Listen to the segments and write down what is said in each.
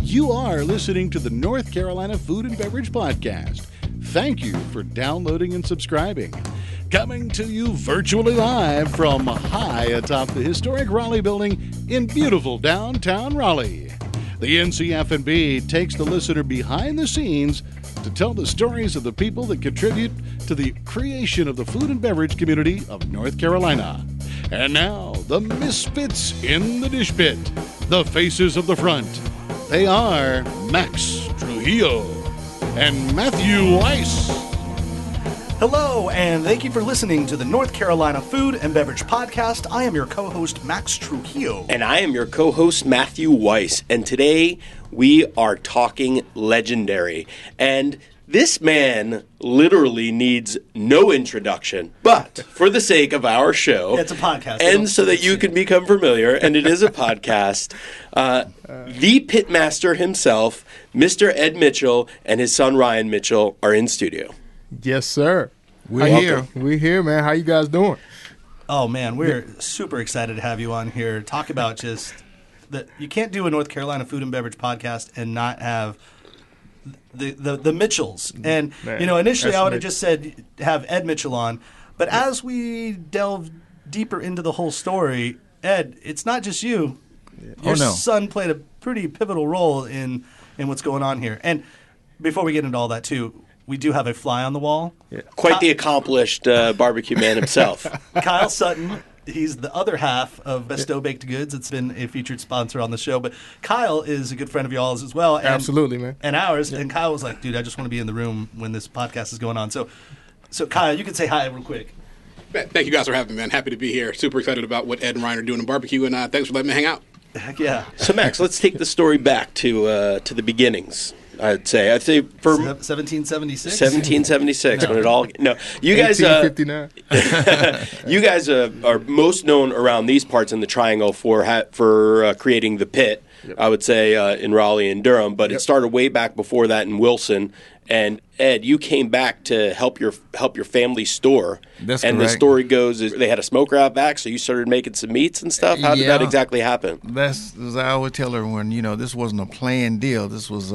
You are listening to the North Carolina Food and Beverage Podcast. Thank you for downloading and subscribing. Coming to you virtually live from high atop the historic Raleigh building in beautiful downtown Raleigh. The NCF&B takes the listener behind the scenes to tell the stories of the people that contribute to the creation of the food and beverage community of North Carolina. And now, the misfits in the dish pit, the faces of the front. They are Max Trujillo and Matthew Weiss. Hello, and thank you for listening to the North Carolina Food and Beverage Podcast. I am your co-host, Max Trujillo. And I am your co-host, Matthew Weiss. And today, we are talking legendary. And this man literally needs no introduction, but for the sake of our show, it's a podcast, and so that you can become familiar, and it is a podcast, the pitmaster himself, Mr. Ed Mitchell, and his son Ryan Mitchell are in studio. Yes, sir. We're here, man. How you guys doing? Oh, man, we're super excited to have you on here. Talk about just that you can't do a North Carolina Food and Beverage Podcast and not have the Mitchells. And, Man, you know, initially I would have Mitch. just said have Ed Mitchell on. But as we delve deeper into the whole story, Ed, it's not just you. Your son played a pretty pivotal role in what's going on here. And before we get into all that, too, we do have a fly on the wall. Yeah. Quite the accomplished barbecue man himself. Kyle Sutton. He's the other half of Bestow Baked Goods. It's been a featured sponsor on the show. But Kyle is a good friend of y'all's as well. And, Absolutely, man. And ours. Yeah. And Kyle was like, dude, I just want to be in the room when this podcast is going on. So Kyle, you can say hi real quick. Thank you guys for having me, man. Happy to be here. Super excited about what Ed and Ryan are doing in barbecue, and thanks for letting me hang out. Heck yeah. So, Max, let's take the story back to the beginnings. I'd say for 1776. 1776 when it all you guys 1859. you guys are most known around these parts in the Triangle for creating the pit. Yep. I would say in Raleigh and Durham, but It started way back before that in Wilson. And Ed, you came back to help your family store. That's and correct. The story goes is they had a smoker out back, so you started making some meats and stuff. How did that exactly happen? That's as I always tell everyone. This wasn't a planned deal. This was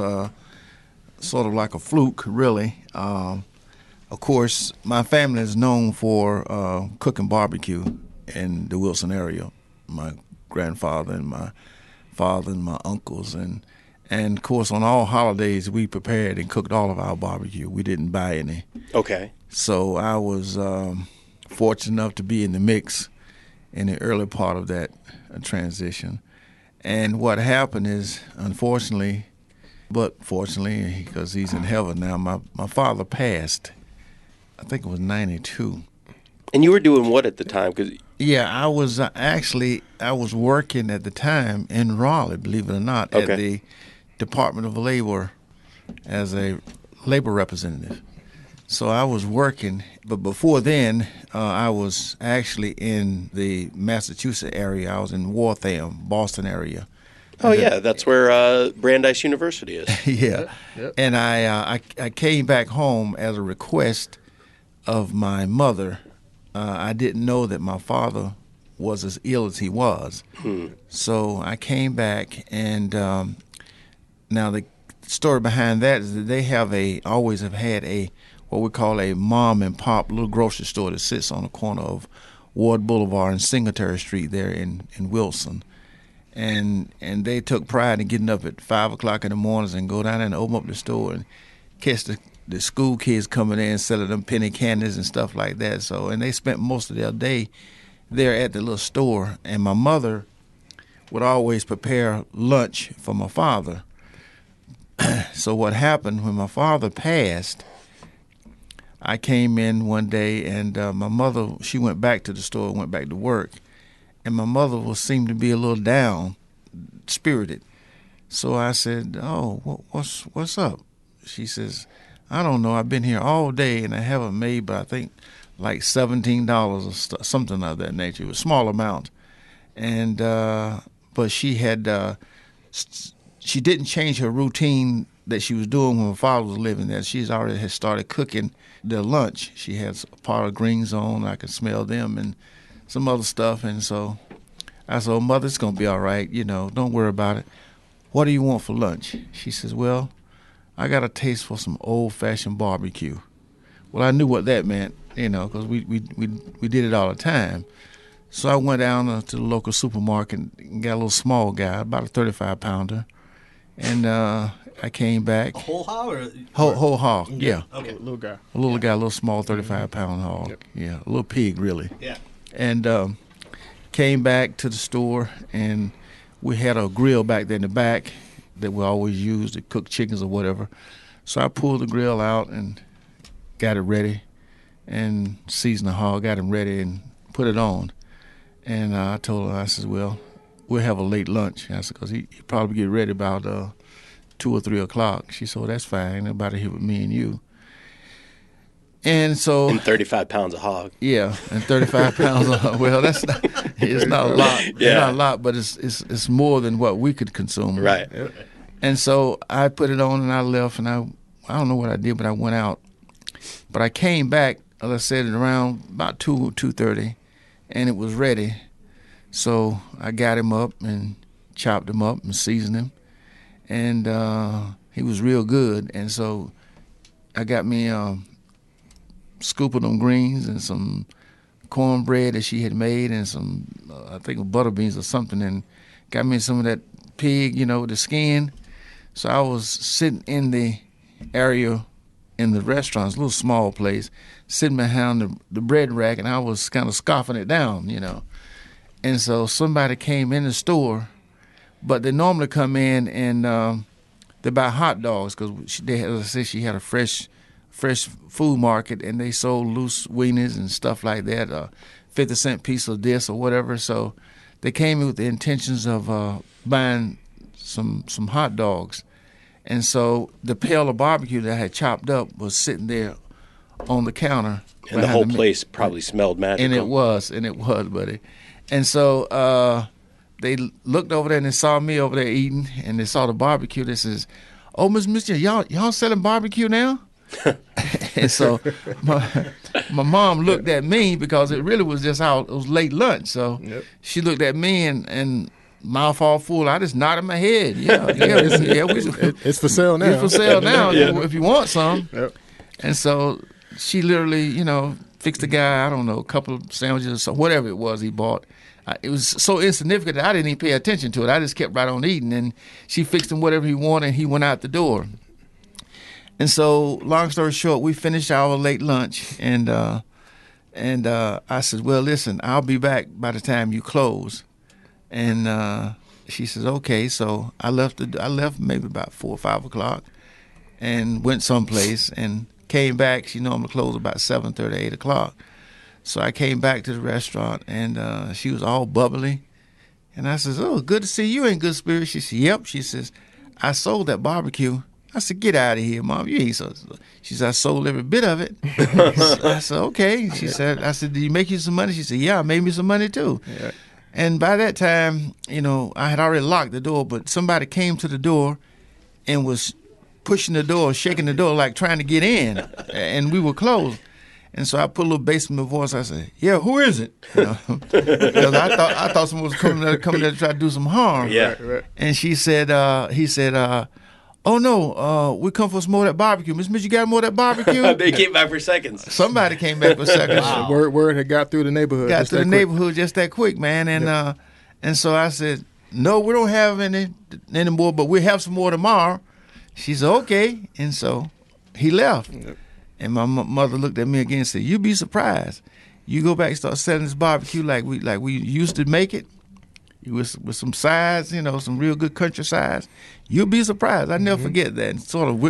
sort of like a fluke, really. Of course, my family is known for cooking barbecue in the Wilson area. My grandfather and my father and my uncles and of course on all holidays we prepared and cooked all of our barbecue. We didn't buy any. Okay. So I was fortunate enough to be in the mix in the early part of that transition. And what happened is, unfortunately, but fortunately, because he's in heaven now, my father passed. I think it was 92. And you were doing what at the time? Yeah, I was I was working at the time in Raleigh, believe it or not, at the Department of Labor as a labor representative. So I was working, but before then, I was actually in the Massachusetts area. I was in Waltham, Boston area. Oh, yeah, that's where Brandeis University is. Yeah. Yep. And I came back home as a request of my mother. I didn't know that my father was as ill as he was. So I came back, and now the story behind that is that they always have had what we call a mom and pop little grocery store that sits on the corner of Ward Boulevard and Singletary Street there in Wilson. And they took pride in getting up at 5 o'clock in the mornings and go down there and open up the store and catch the school kids coming in selling them penny candies and stuff like that. So, and they spent most of their day there at the little store. And my mother would always prepare lunch for my father. So what happened when my father passed, I came in one day and my mother, she went back to the store, went back to work. And my mother seemed to be a little down, spirited. So I said, "Oh, what's up?" She says, "I don't know. I've been here all day and I haven't made, but I think like $17 or something of that nature. It was a small amount." And but she had she didn't change her routine that she was doing when my father was living there. She's already had started cooking their lunch. She has a pot of greens on. I could smell them and some other stuff. And so I said, "Oh, Mother, it's going to be all right. Don't worry about it." what do you want for lunch? She says, well, I got a taste for some old-fashioned barbecue. Well, I knew what that meant, because we did it all the time. So I went down to the local supermarket and got a little small guy, about a 35-pounder, and I came back. A whole hog Whole hog, yeah. Okay. Little guy. A little guy, a little small 35-pound hog. Yep. Yeah, a little pig, really. Yeah. And came back to the store, and we had a grill back there in the back that we always use to cook chickens or whatever. So I pulled the grill out and got it ready and seasoned the hog, got him ready and put it on. And I told her, I said, well, we'll have a late lunch. I said, because he probably get ready about 2 or 3 o'clock. She said, well, that's fine. Nobody here with me and you. And so. And 35 pounds of hog. Yeah, and 35 pounds of hog. Well, it's not a lot. Yeah. It's not a lot, but it's more than what we could consume. Right. And so I put it on and I left, and I don't know what I did, but I went out. But I came back, as I said, around about 2:30, and it was ready. So I got him up and chopped him up and seasoned him, and he was real good. And so I got me a scoop of them greens and some cornbread that she had made and some, I think, butter beans or something, and got me some of that pig, with the skin. So I was sitting in the area in the restaurant, it's a little small place, sitting behind the bread rack, and I was kind of scoffing it down, And so somebody came in the store, but they normally come in and they buy hot dogs because, as I said, she had a fresh food market, and they sold loose wieners and stuff like that, 50-cent piece of this or whatever. So they came in with the intentions of buying some hot dogs. And so the pail of barbecue that I had chopped up was sitting there on the counter. And the whole place probably smelled magical. And it was, buddy. And so they looked over there and they saw me over there eating, and they saw the barbecue. They says, "Oh, Miss Mitchell, y'all selling barbecue now?" And so my mom looked at me because it really was just it was late lunch. So she looked at me and mouth all full. I just nodded my head. It's for sale now. It's for sale now if you want some. Yep. And so she literally, fixed the guy, I don't know, a couple of sandwiches or whatever it was he bought. It was so insignificant that I didn't even pay attention to it. I just kept right on eating, and she fixed him whatever he wanted, and he went out the door. And so, long story short, we finished our late lunch, and I said, well, listen, I'll be back by the time you close. And she says, okay. So I left maybe about 4 or 5 o'clock and went someplace and came back. She normally closed about 7:30, 8 o'clock. So I came back to the restaurant, and she was all bubbly. And I says, oh, good to see you in good spirits. She said, yep. She says, I sold that barbecue. I said, get out of here, Mom. You ain't so. She said, I sold every bit of it. I said, okay. She said, I said, did you make you some money? She said, yeah, I made me some money too. Yeah. And by that time, I had already locked the door, but somebody came to the door and was pushing the door, shaking the door, like trying to get in, and we were closed. And so I put a little bass in my voice. I said, yeah, who is it? Because I thought someone was coming there to try to do some harm. Yeah. Right. And he said, oh, no, we come for some more of that barbecue. Miss Mitch, you got more of that barbecue? They came back for seconds. Somebody came back for seconds. Wow. Word had got through the neighborhood. Got through the neighborhood just that quick, man. And and so I said, no, we don't have any anymore, but we'll have some more tomorrow. She said, okay. And so he left. Yep. And my mother looked at me again and said, you'd be surprised. You go back and start selling this barbecue like we used to make it, with some sides, some real good country sides. You'll be surprised. I never forget that. And sort of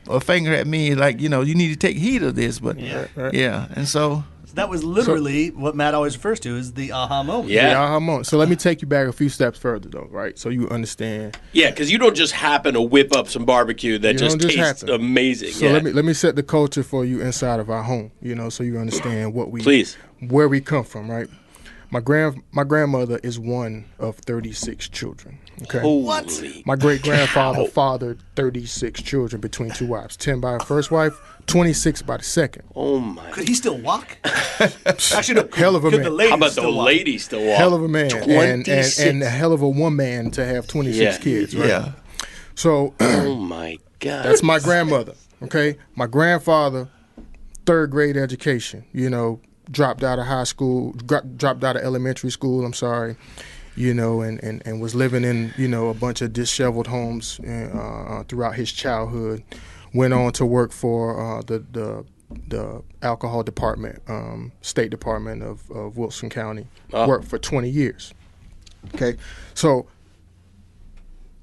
a finger at me like, you need to take heed of this. But yeah. And so that was literally what Matt always refers to as the aha moment. Yeah. The aha moment. So let me take you back a few steps further, though, right? So you understand. Yeah, because you don't just happen to whip up some barbecue that just tastes amazing. So let me set the culture for you inside of our home, so you understand where we come from, right? My grandmother is one of 36 children. Okay. Holy My great grandfather fathered 36 children between two wives. 10 by the first wife, 26 by the second. Oh my! Could he still walk? Actually, no. Hell of a could man. the lady How about the still walk? lady still walk? Hell of a man. 26. And a hell of a woman to have 26 kids, right? Yeah. So Oh my God! that's my grandmother. Okay. My grandfather, third grade education, dropped out of high school, dropped out of elementary school, I'm sorry, and was living in, a bunch of disheveled homes throughout his childhood. Went on to work for the alcohol department, state department of Wilson County. Worked for 20 years. Okay. So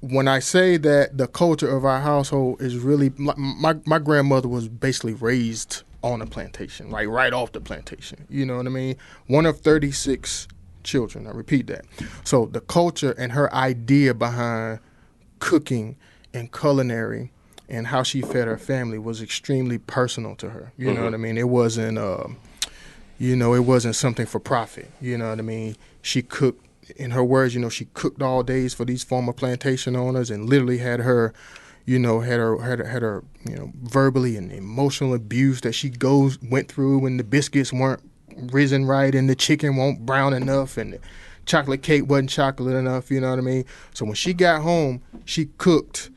when I say that the culture of our household is really, my grandmother was basically raised on a plantation, right off the plantation. You know what I mean? One of 36 children. I repeat that. So the culture and her idea behind cooking and culinary and how she fed her family was extremely personal to her. You know what I mean? It wasn't, it wasn't something for profit. You know what I mean? She cooked, in her words, she cooked all days for these former plantation owners and literally had her verbally and emotional abuse that she went through when the biscuits weren't risen right and the chicken weren't brown enough and the chocolate cake wasn't chocolate enough, you know what I mean? So when she got home, she cooked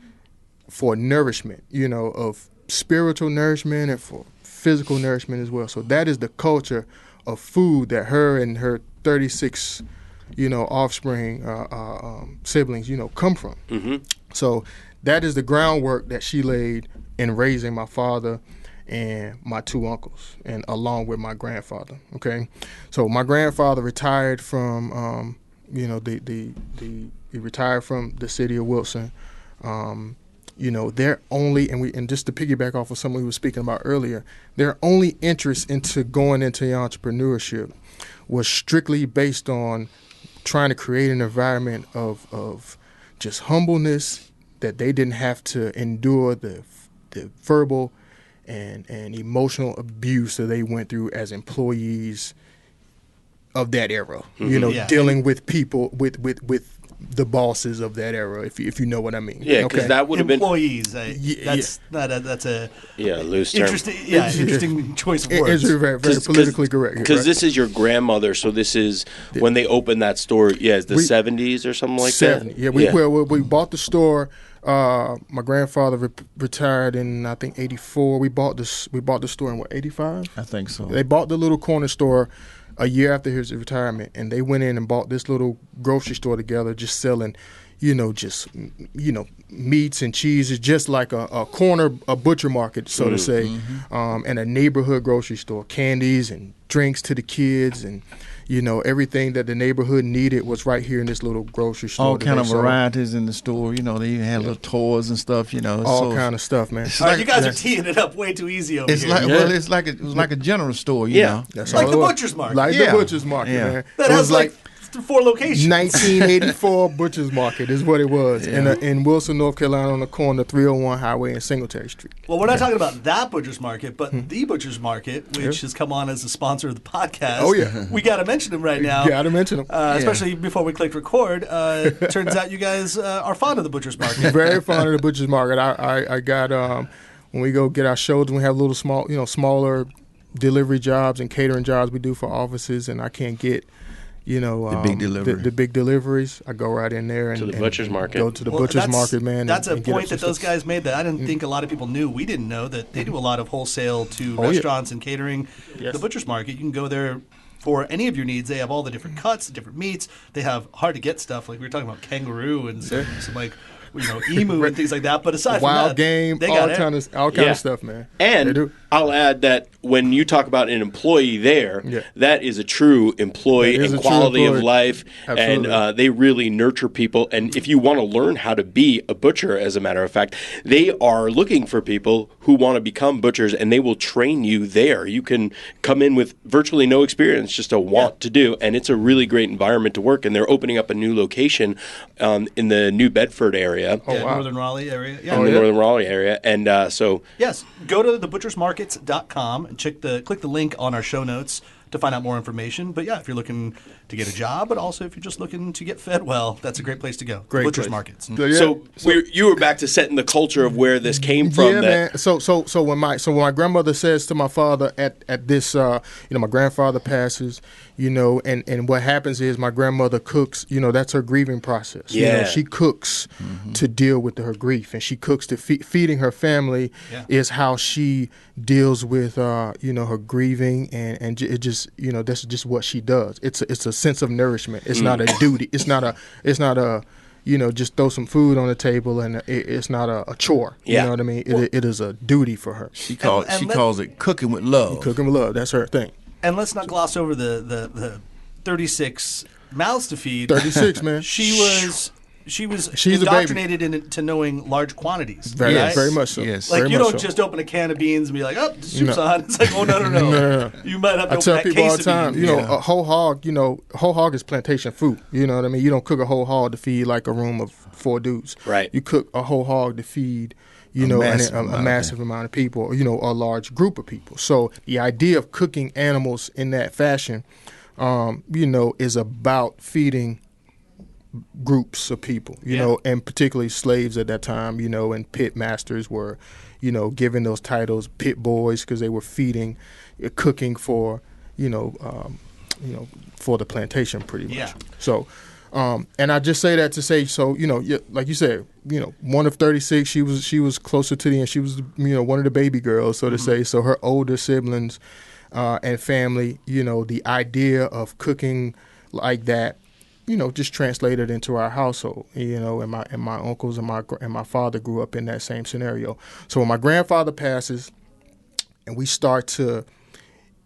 for nourishment, of spiritual nourishment and for physical nourishment as well. So that is the culture of food that her and her 36, offspring, siblings, come from. Mm-hmm. So that is the groundwork that she laid in raising my father and my two uncles, and along with my grandfather. Okay, so my grandfather retired from, he retired from the city of Wilson. Their only, and just to piggyback off of something we were speaking about earlier, their only interest into going into entrepreneurship was strictly based on trying to create an environment of just humbleness, that they didn't have to endure the verbal and emotional abuse that they went through as employees of that era. Dealing with people with the bosses of that era, if you know what I mean. Yeah, because that would have been employees. That's a loose term. Interesting choice of words. It's very, very politically correct. Because this is your grandmother, so this is when they opened that store. Yeah, it's the 70s or something like 70. that. Yeah, we bought the store. My grandfather retired in, I think, 84. We bought the store in 85? I think so. They bought the little corner store a year after his retirement, and they went in and bought this little grocery store together, just selling, meats and cheeses, just like a butcher market, so to say, and a neighborhood grocery store, candies and drinks to the kids, and everything that the neighborhood needed was right here in this little grocery store. All kind of varieties in the store. They even had little toys and stuff. All kind of stuff, man. All right, you guys are teeing it up way too easy over here. It was like a general store. That's like all the butcher's market. Like the butcher's market, man. That has like 4 locations. 1984 Butcher's Market is what it was in Wilson, North Carolina, on the corner of 301 Highway and Singletary Street. Well, we're not talking about that Butcher's Market, but the Butcher's Market, which has come on as a sponsor of the podcast. Oh, yeah. We got to mention them right now. Got to mention them. Especially before we clicked record. Turns out you guys are fond of the Butcher's Market. Very fond of the Butcher's Market. I got, when we go get our shows, we have little smaller delivery jobs and catering jobs we do for offices, and I can't get the big deliveries. I go right in there and to the butcher's market. Go to the butcher's market, man. That's a point that those guys made that I didn't think a lot of people knew. We didn't know that they do a lot of wholesale to restaurants and catering. Yes. The butcher's market, you can go there for any of your needs. They have all the different cuts, the different meats. They have hard to get stuff, like we were talking about kangaroo and some like emu and things like that. But aside from wild that, game, they all got kind of stuff, man. And I'll add that when you talk about an employee there, that is a true employee and quality of life. Absolutely. And they really nurture people. And if you want to learn how to be a butcher, as a matter of fact, they are looking for people who want to become butchers, and they will train you there. You can come in with virtually no experience, just a want to do, and it's a really great environment to work. And they're opening up a new location in the New Bedford area. Northern Raleigh area. Yeah, the Northern Raleigh area. And so... Yes, go to thebutchersmarkets.com and click the link on our show notes to find out more information. But yeah, if you're looking to get a job, but also if you're just looking to get fed well, that's a great place to go. Great Butcher's place. markets. So you were back to setting the culture of where this came from. Yeah, man. So when my grandmother says to my father at this, my grandfather passes, and what happens is my grandmother cooks. That's her grieving process. Yeah. She cooks to deal with her grief, and she cooks to feeding her family is how she deals with her grieving, and it just that's just what she does. It's a sense of nourishment. It's not a duty. It's not a just throw some food on the table, and it's not a chore. You know what I mean? It is a duty for her. She calls it cooking with love. Cooking with love. That's her thing. And let's not gloss over the 36 mouths to feed. 36, man. She's indoctrinated into knowing large quantities. Very, right? very much so. Yes. Like, very you much don't so. just open a can of beans and be like, oh, the soup's No. on. It's like, oh, no. No. You might have to I open tell that people case all the time, of beans. a whole hog is plantation food. You know what I mean? You don't cook a whole hog to feed like a room of 4 dudes. Right. You cook a whole hog to feed, a massive amount of people, or, a large group of people. So the idea of cooking animals in that fashion, is about feeding groups of people, and particularly slaves at that time, and pit masters were, given those titles, pit boys, because they were feeding, cooking for, for the plantation pretty much. Yeah. So, and I just say that to say, so, like you said, one of 36, she was closer to the end. She was, one of the baby girls, so to say. So her older siblings and family, the idea of cooking like that, just translated into our household, and my uncles and my father grew up in that same scenario. So when my grandfather passes and we start to,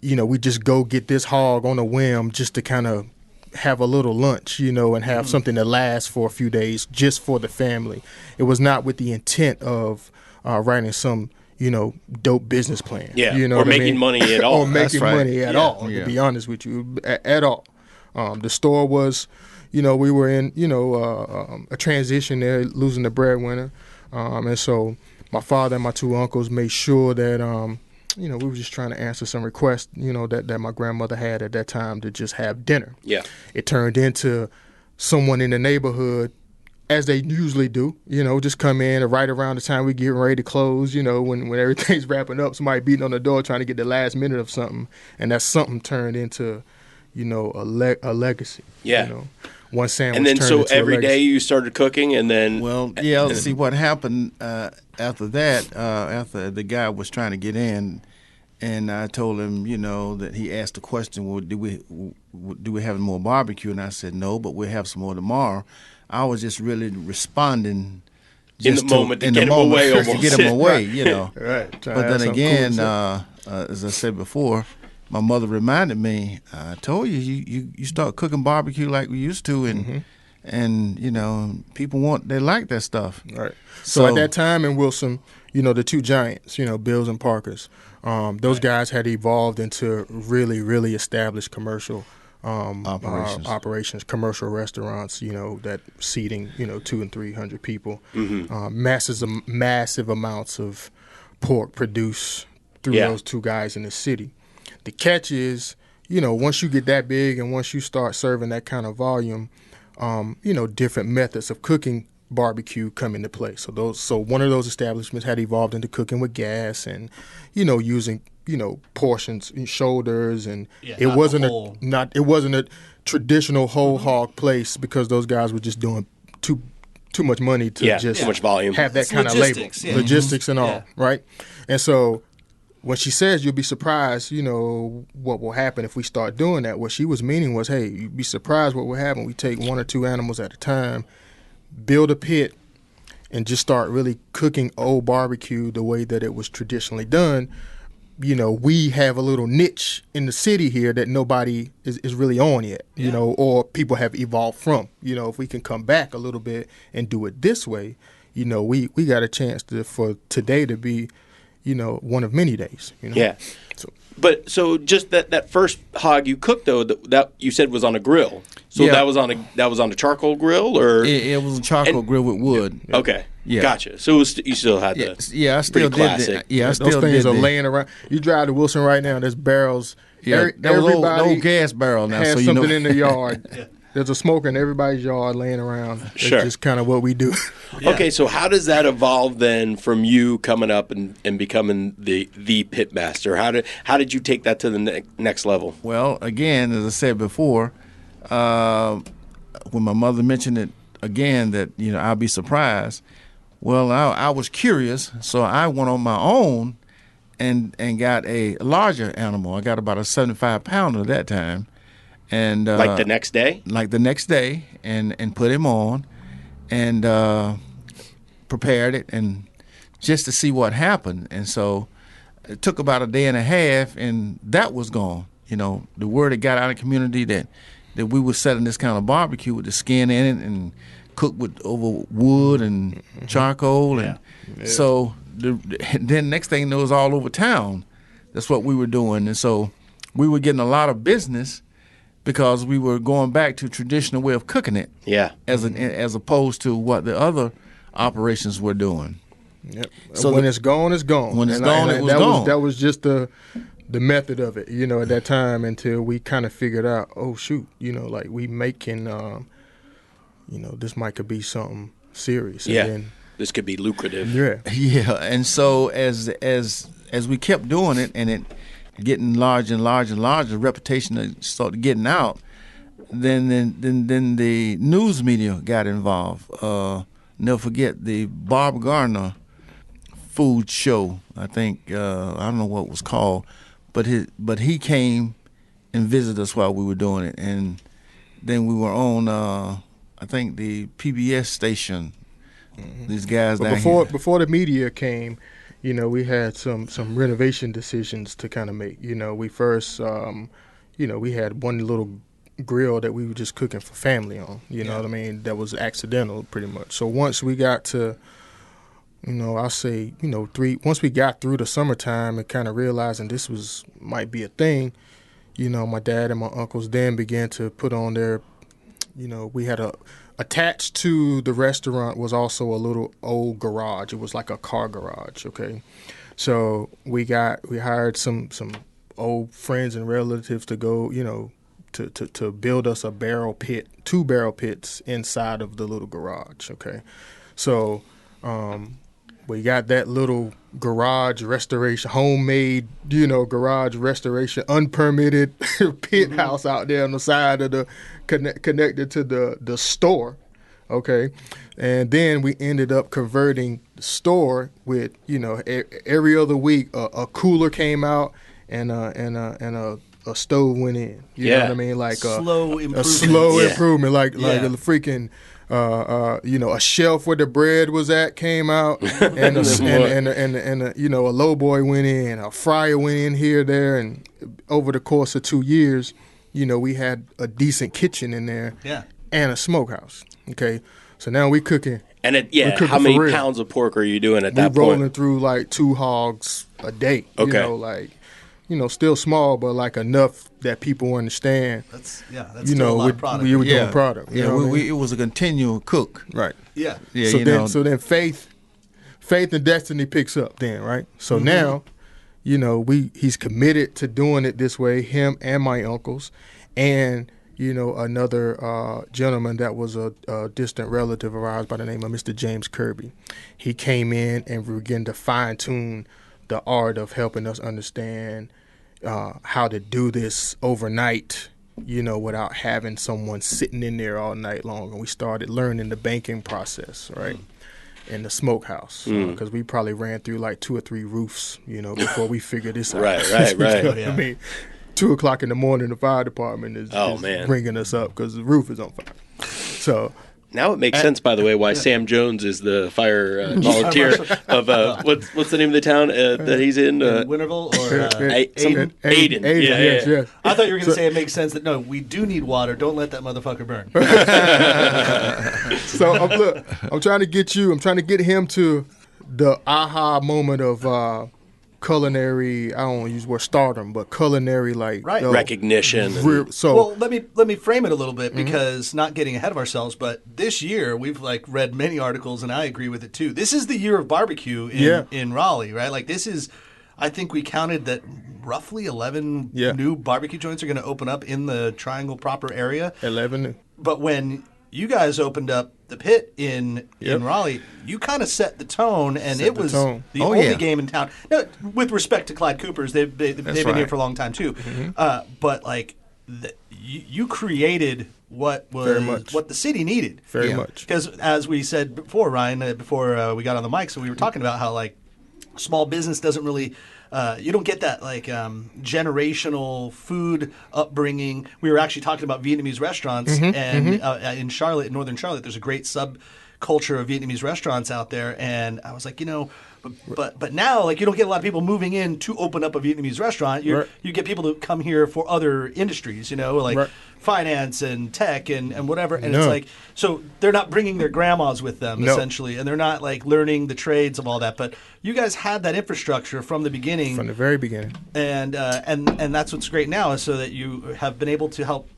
we just go get this hog on a whim just to kind of have a little lunch, and have something that lasts for a few days just for the family. It was not with the intent of writing some, dope business plan. Yeah, or making money at all. Or making money at all, Yeah. to be honest with you, at all. The store was, we were in, a transition there, losing the breadwinner. And so my father and my 2 uncles made sure that, we were just trying to answer some requests, that my grandmother had at that time to just have dinner. Yeah. It turned into someone in the neighborhood, as they usually do, just come in right around the time we get ready to close, when everything's wrapping up, somebody beating on the door trying to get the last minute of something. And that something turned into, a legacy. Yeah. One sandwich. And then turned so into a every legacy. day you started cooking, and then Let's see what happened after that. After the guy was trying to get in, and I told him, that he asked the question, well, do we have more barbecue? And I said no, but we'll have some more tomorrow. I was just really responding in the moment to get him away, to almost. get him away, Right. But then again, as I said before, my mother reminded me, I told you start cooking barbecue like we used to, and people they like that stuff. Right. So at that time in Wilson, the 2 giants, Bills and Parkers, those guys had evolved into really, really established commercial operations, commercial restaurants, that seating, 200 and 300 people, massive amounts of pork produced through those 2 guys in the city. The catch is, once you get that big and once you start serving that kind of volume, different methods of cooking barbecue come into play. So one of those establishments had evolved into cooking with gas and, using, portions, shoulders, and it wasn't a traditional whole hog place because those guys were just doing too much money to just too much volume. have that It's kind logistics, of labor, logistics and all, right? And so when she says you'll be surprised, what will happen if we start doing that, what she was meaning was, hey, you'd be surprised what will happen. We take 1 or 2 animals at a time, build a pit, and just start really cooking old barbecue the way that it was traditionally done. We have a little niche in the city here that nobody is really on yet, or people have evolved from. If we can come back a little bit and do it this way, we got a chance for today to be, one of many days. Yeah. So just that first hog you cooked though, that you said was on a grill. So that was on a charcoal grill, or it was a charcoal grill with wood. Okay. Yeah. Gotcha. So you still had I still did classic. that. Yeah, I those still things did are that. laying around. You drive to Wilson right now, there's barrels, Yeah, that was the old gas barrel now. Has so something in the yard. Yeah. There's a smoker in everybody's yard laying around. That's just kind of what we do. Yeah. Okay, so how does that evolve then from you coming up and becoming the pit master? How did you take that to the next level? Well, again, as I said before, when my mother mentioned it again, that I'll be surprised. Well, I was curious, so I went on my own and got a larger animal. I got about a 75-pounder at that time. And like the next day? Like the next day, and put him on and prepared it, and just to see what happened. And so it took about a day and a half, and that was gone. The word that got out in the community that we were selling this kind of barbecue with the skin in it and cooked over wood and charcoal. And so then next thing it was all over town. That's what we were doing. And so we were getting a lot of business because we were going back to traditional way of cooking it. Yeah. As opposed to what the other operations were doing. Yep. So when it's gone, it's gone. When it's gone, it was gone. That was just the method of it, at that time, until we kind of figured out, oh shoot, like we making, this could be something serious. Yeah. And then, this could be lucrative. Yeah. Yeah. And so as we kept doing it, and it getting larger and larger and larger, the reputation started getting out. Then the news media got involved. Never forget the Bob Gardner food show. I think I don't know what it was called, but he came and visited us while we were doing it, and then we were on I think the PBS station. Mm-hmm. These guys but before the media came. We had some renovation decisions to kind of make. We first, we had one little grill that we were just cooking for family on. You know what I mean? That was accidental, pretty much. So once we got to, I'll say, once we got through the summertime and kind of realizing this might be a thing, my dad and my uncles then began to put on their, we had attached to the restaurant was also a little old garage. It was like a car garage, okay? So we hired some old friends and relatives to go, to build us a barrel pit, 2 barrel pits inside of the little garage, okay? So we got that little garage restoration, homemade, garage restoration, unpermitted pit house out there on the side of the connected to the store, okay? And then we ended up converting the store with, every other week a cooler came out and a stove went in. You know what I mean? Like a slow improvement, like a freaking. A shelf where the bread was at came out, and a low boy went in, a fryer went in here, there, and over the course of 2 years, we had a decent kitchen in there, and a smokehouse. Okay, so now we cooking. And how many pounds of pork are you doing at that point? We're rolling through like 2 hogs a day. Okay, still small, but like enough that people understand. That's still a lot of product. We were doing product. It was a continual cook. Right. Yeah. So then faith and destiny picks up then, right? So now, he's committed to doing it this way, him and my uncles, and another gentleman that was a distant relative of ours by the name of Mr. James Kirby. He came in and began to fine tune the art of helping us understand how to do this overnight, without having someone sitting in there all night long. And we started learning the banking process, right, in the smokehouse, because we probably ran through like 2 or 3 roofs, before we figured this out. Right. I mean, 2:00 in the morning, the fire department is bringing us up because the roof is on fire. So. Now it makes sense, by the way, why Sam Jones is the fire volunteer of what's the name of the town that he's in? Winterville or Aiden. Yes. I thought you were going to say it makes sense that no, we do need water. Don't let that motherfucker burn. So I'm trying to get you. I'm trying to get him to the aha moment of culinary. I don't want to use the word stardom, but culinary recognition. Well, let me frame it a little bit because not getting ahead of ourselves, but this year we've read many articles and I agree with it too. This is the year of barbecue in Raleigh, right? Like this is I think we counted that roughly 11 new barbecue joints are going to open up in the Triangle proper area. 11. But when you guys opened up the pit in Raleigh, you kind of set the tone, and it was the only game in town. Now, with respect to Clyde Coopers, they've been here for a long time too. But like you created what the city needed. Very much. Because as we said before, Ryan, before we got on the mic, so we were talking about how like small business doesn't really. You don't get that like generational food upbringing. We were actually talking about Vietnamese restaurants, and in Charlotte, northern Charlotte, there's a great subculture of Vietnamese restaurants out there. And I was like, but now like you don't get a lot of people moving in to open up a Vietnamese restaurant. You get people to come here for other industries, like finance and tech and whatever. And it's like so they're not bringing their grandmas with them essentially, and they're not like learning the trades of all that. But you guys had that infrastructure from the beginning, from the very beginning, and that's what's great now is so that you have been able to help.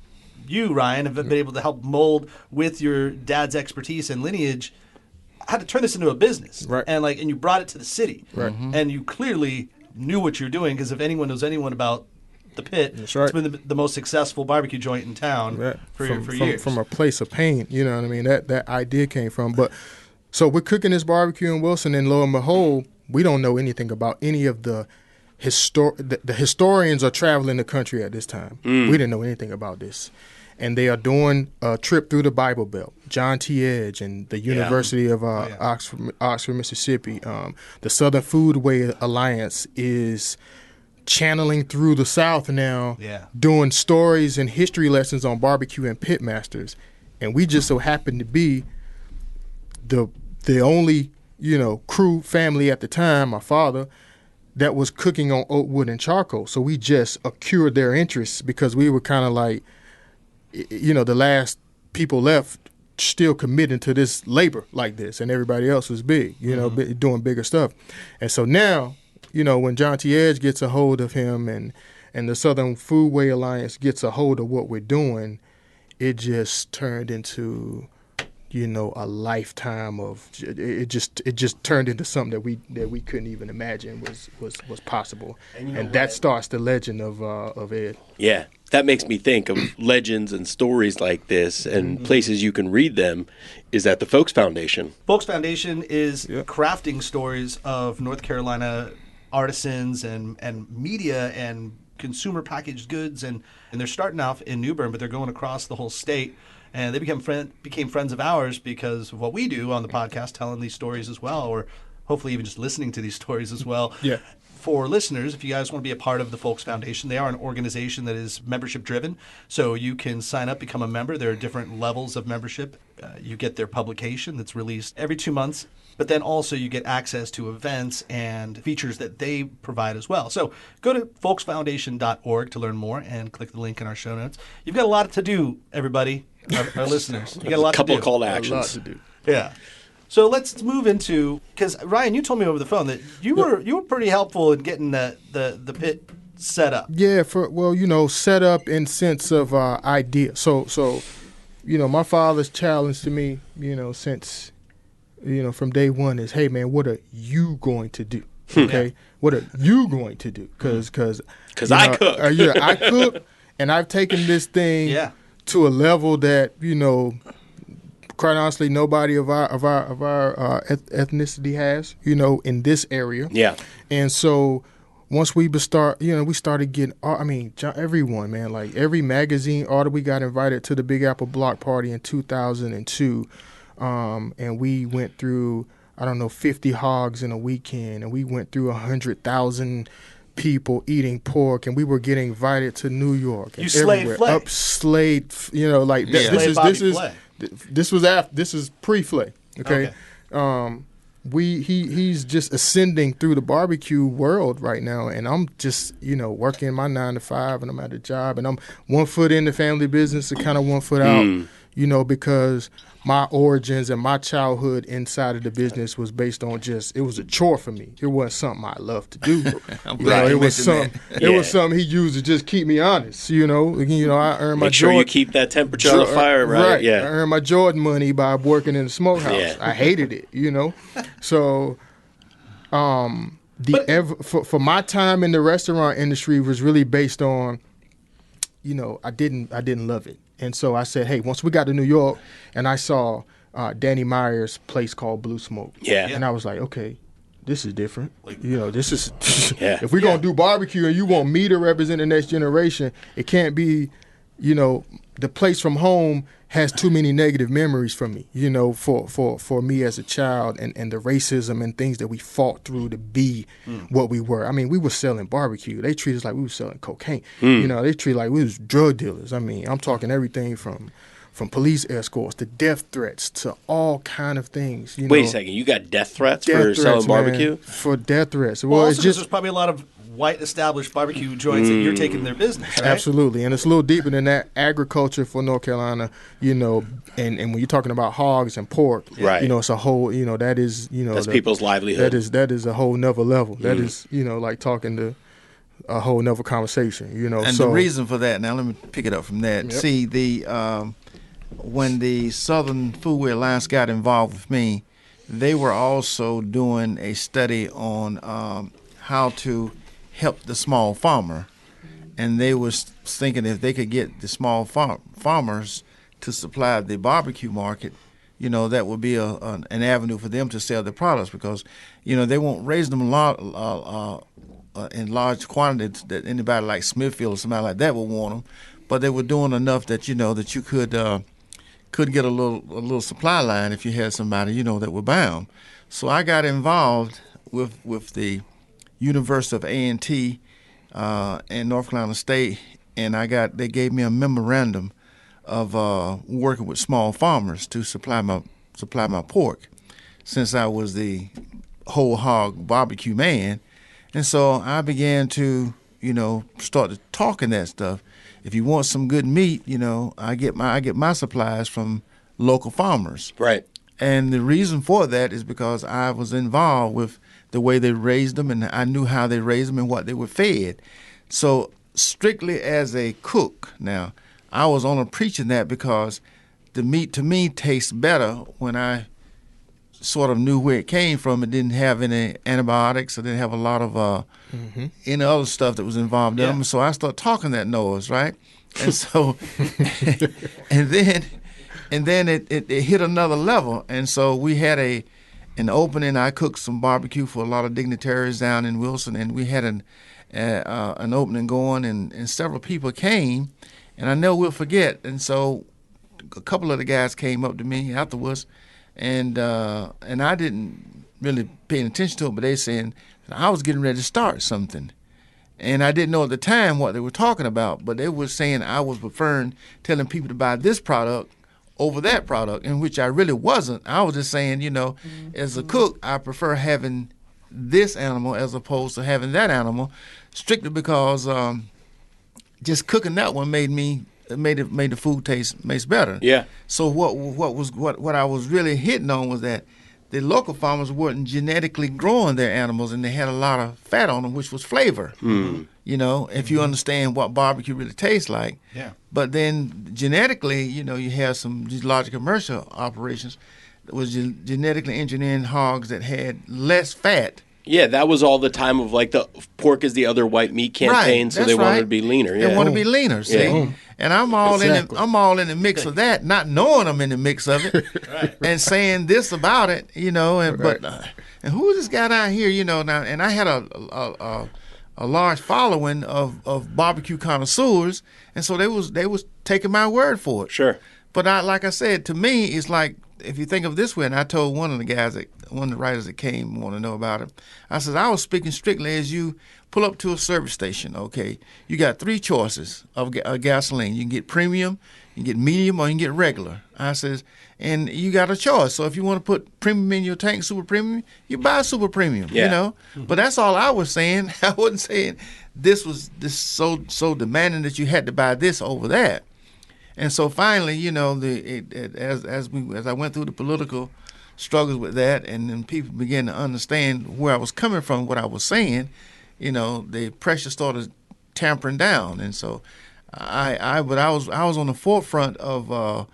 You, Ryan, have been able to help mold with your dad's expertise and lineage how to turn this into a business, and you brought it to the city, and you clearly knew what you're doing because if anyone knows anyone about the Pit, it's been the most successful barbecue joint in town for years. From a place of pain, you know what I mean? That idea came from. But so we're cooking this barbecue in Wilson, and lo and behold, we don't know anything about any of the historians are traveling the country at this time. We didn't know anything about this. And they are doing a trip through the Bible Belt. John T. Edge and the University of Oxford, Mississippi. The Southern Foodway Alliance is channeling through the South now, doing stories and history lessons on barbecue and pit masters. And we just so happen to be the only, crew family at the time, my father, that was cooking on oak wood and charcoal. So we just accrued their interests because we were kind of like, the last people left still committing to this labor like this, and everybody else was big, doing bigger stuff. And so now, when John T. Edge gets a hold of him and the Southern Foodway Alliance gets a hold of what we're doing, it just turned into, a lifetime of it just turned into something that we couldn't even imagine was possible. And that starts the legend of Ed. Yeah. That makes me think of legends and stories like this and places you can read them is at the Folks Foundation. Folks Foundation is crafting stories of North Carolina artisans and media and consumer packaged goods. And they're starting off in New Bern, but they're going across the whole state. And they became friends of ours because of what we do on the podcast, telling these stories as well, or hopefully even just listening to these stories as well. Yeah. For listeners, if you guys want to be a part of the Folks Foundation, they are an organization that is membership driven. So you can sign up, become a member. There are different levels of membership. You get their publication that's released every 2 months, but then also you get access to events and features that they provide as well. So go to folksfoundation.org to learn more and click the link in our show notes. You've got a lot to do, everybody, our listeners. You got a lot to do. A couple call to actions. A lot to do. Yeah. So let's move into, because Ryan, you told me over the phone that you were pretty helpful in getting the pit set up. Yeah, set up in sense of idea. So my father's challenge to me, since from day one is, hey man, what are you going to do? Okay, what are you going to do? Because I cook. I cook, and I've taken this thing to a level that quite honestly, nobody of our ethnicity has, in this area. Yeah. And so once we started getting, everyone, man, like every magazine order, we got invited to the Big Apple Block Party in 2002. And we went through, 50 hogs in a weekend, and we went through 100,000 people eating pork, and we were getting invited to New York. You slayed Flay. Slayed, this is pre-Flay. Okay. He's just ascending through the barbecue world right now, and I'm just working my 9 to 5, and I'm at a job, and I'm 1 foot in the family business and kind of 1 foot out, because my origins and my childhood inside of the business was based on it was a chore for me. It wasn't something I loved to do. It was something he used to just keep me honest. I earned my Make sure you keep that temperature on the fire, right? Yeah. I earned my Jordan money by working in the smokehouse. I hated it, So for my time in the restaurant industry was really based on, I didn't love it. And so I said, hey, once we got to New York and I saw Danny Meyer's place called Blue Smoke. Yeah. And I was like, okay, this is different. This is if we're going to do barbecue and you want me to represent the next generation, it can't be, the place from home has too many negative memories for me, for me as a child and the racism and things that we fought through to be what we were. I mean, we were selling barbecue. They treated us like we were selling cocaine. They treated like we was drug dealers. I mean, I'm talking everything from police escorts to death threats to all kind of things. Wait a second, you got death threats for selling barbecue? Man, for death threats. Well, it's just there's probably a lot of white established barbecue joints that you're taking their business, right? Absolutely, and it's a little deeper than that. Agriculture for North Carolina, and when you're talking about hogs and pork, right? It's a whole, that is, that's people's livelihood. That is a whole nother level. That is, like talking to a whole nother conversation, And the reason for that, now let me pick it up from that. Yep. See, when the Southern Foodway Alliance got involved with me, they were also doing a study on how to help the small farmer, and they was thinking if they could get the small farmers to supply the barbecue market, that would be an avenue for them to sell their products, because they won't raise them in large quantities that anybody like Smithfield or somebody like that would want them, but they were doing enough that that you could get a little supply line if you had somebody that would buy them. So I got involved with the University of A&T and North Carolina State, and they gave me a memorandum of working with small farmers to supply my pork, since I was the whole hog barbecue man. And so I began to start talking that stuff. If you want some good meat, I get my supplies from local farmers. Right. And the reason for that is because I was involved with the way they raised them, and I knew how they raised them and what they were fed. So strictly as a cook, now, I was only preaching that because the meat to me tastes better when I sort of knew where it came from. It didn't have any antibiotics. It didn't have a lot of any other stuff that was involved in them. So I started talking that noise, right? And so, and then it hit another level. And so we had an opening. I cooked some barbecue for a lot of dignitaries down in Wilson, and we had an opening going, and several people came, and I never will forget. And so a couple of the guys came up to me afterwards, and I didn't really pay attention to it, but they saying that I was getting ready to start something. And I didn't know at the time what they were talking about, but they were saying I was telling people to buy this product over that product, in which I really wasn't. I was just saying, as a cook, I prefer having this animal as opposed to having that animal, strictly because just cooking that one made the food taste better. Yeah. So what I was really hitting on was that the local farmers weren't genetically growing their animals, and they had a lot of fat on them, which was flavor. If you understand what barbecue really tastes like. Yeah. But then genetically, you have these large commercial operations that was genetically engineering hogs that had less fat. Yeah, that was all the time of like the pork is the other white meat campaign, so they wanted to be leaner. They want to be leaner, see? Yeah. And I'm all in the mix of that, not knowing I'm in the mix of it, and saying this about it, and who is this guy down here, now? And I had a large following of barbecue connoisseurs, and so they was taking my word for it. Sure. But like I said, to me, it's like, if you think of it this way, and I told one of the writers that came want to know about it, I said, I was speaking strictly as you pull up to a service station, okay? You got three choices of gasoline. You can get premium, you can get medium, or you can get regular. I says, and you got a choice. So if you want to put premium in your tank, super premium, you buy super premium, But that's all I was saying. I wasn't saying this so demanding that you had to buy this over that. And so finally, as I went through the political struggles with that, and then people began to understand where I was coming from, what I was saying, the pressure started tampering down. And so I was on the forefront of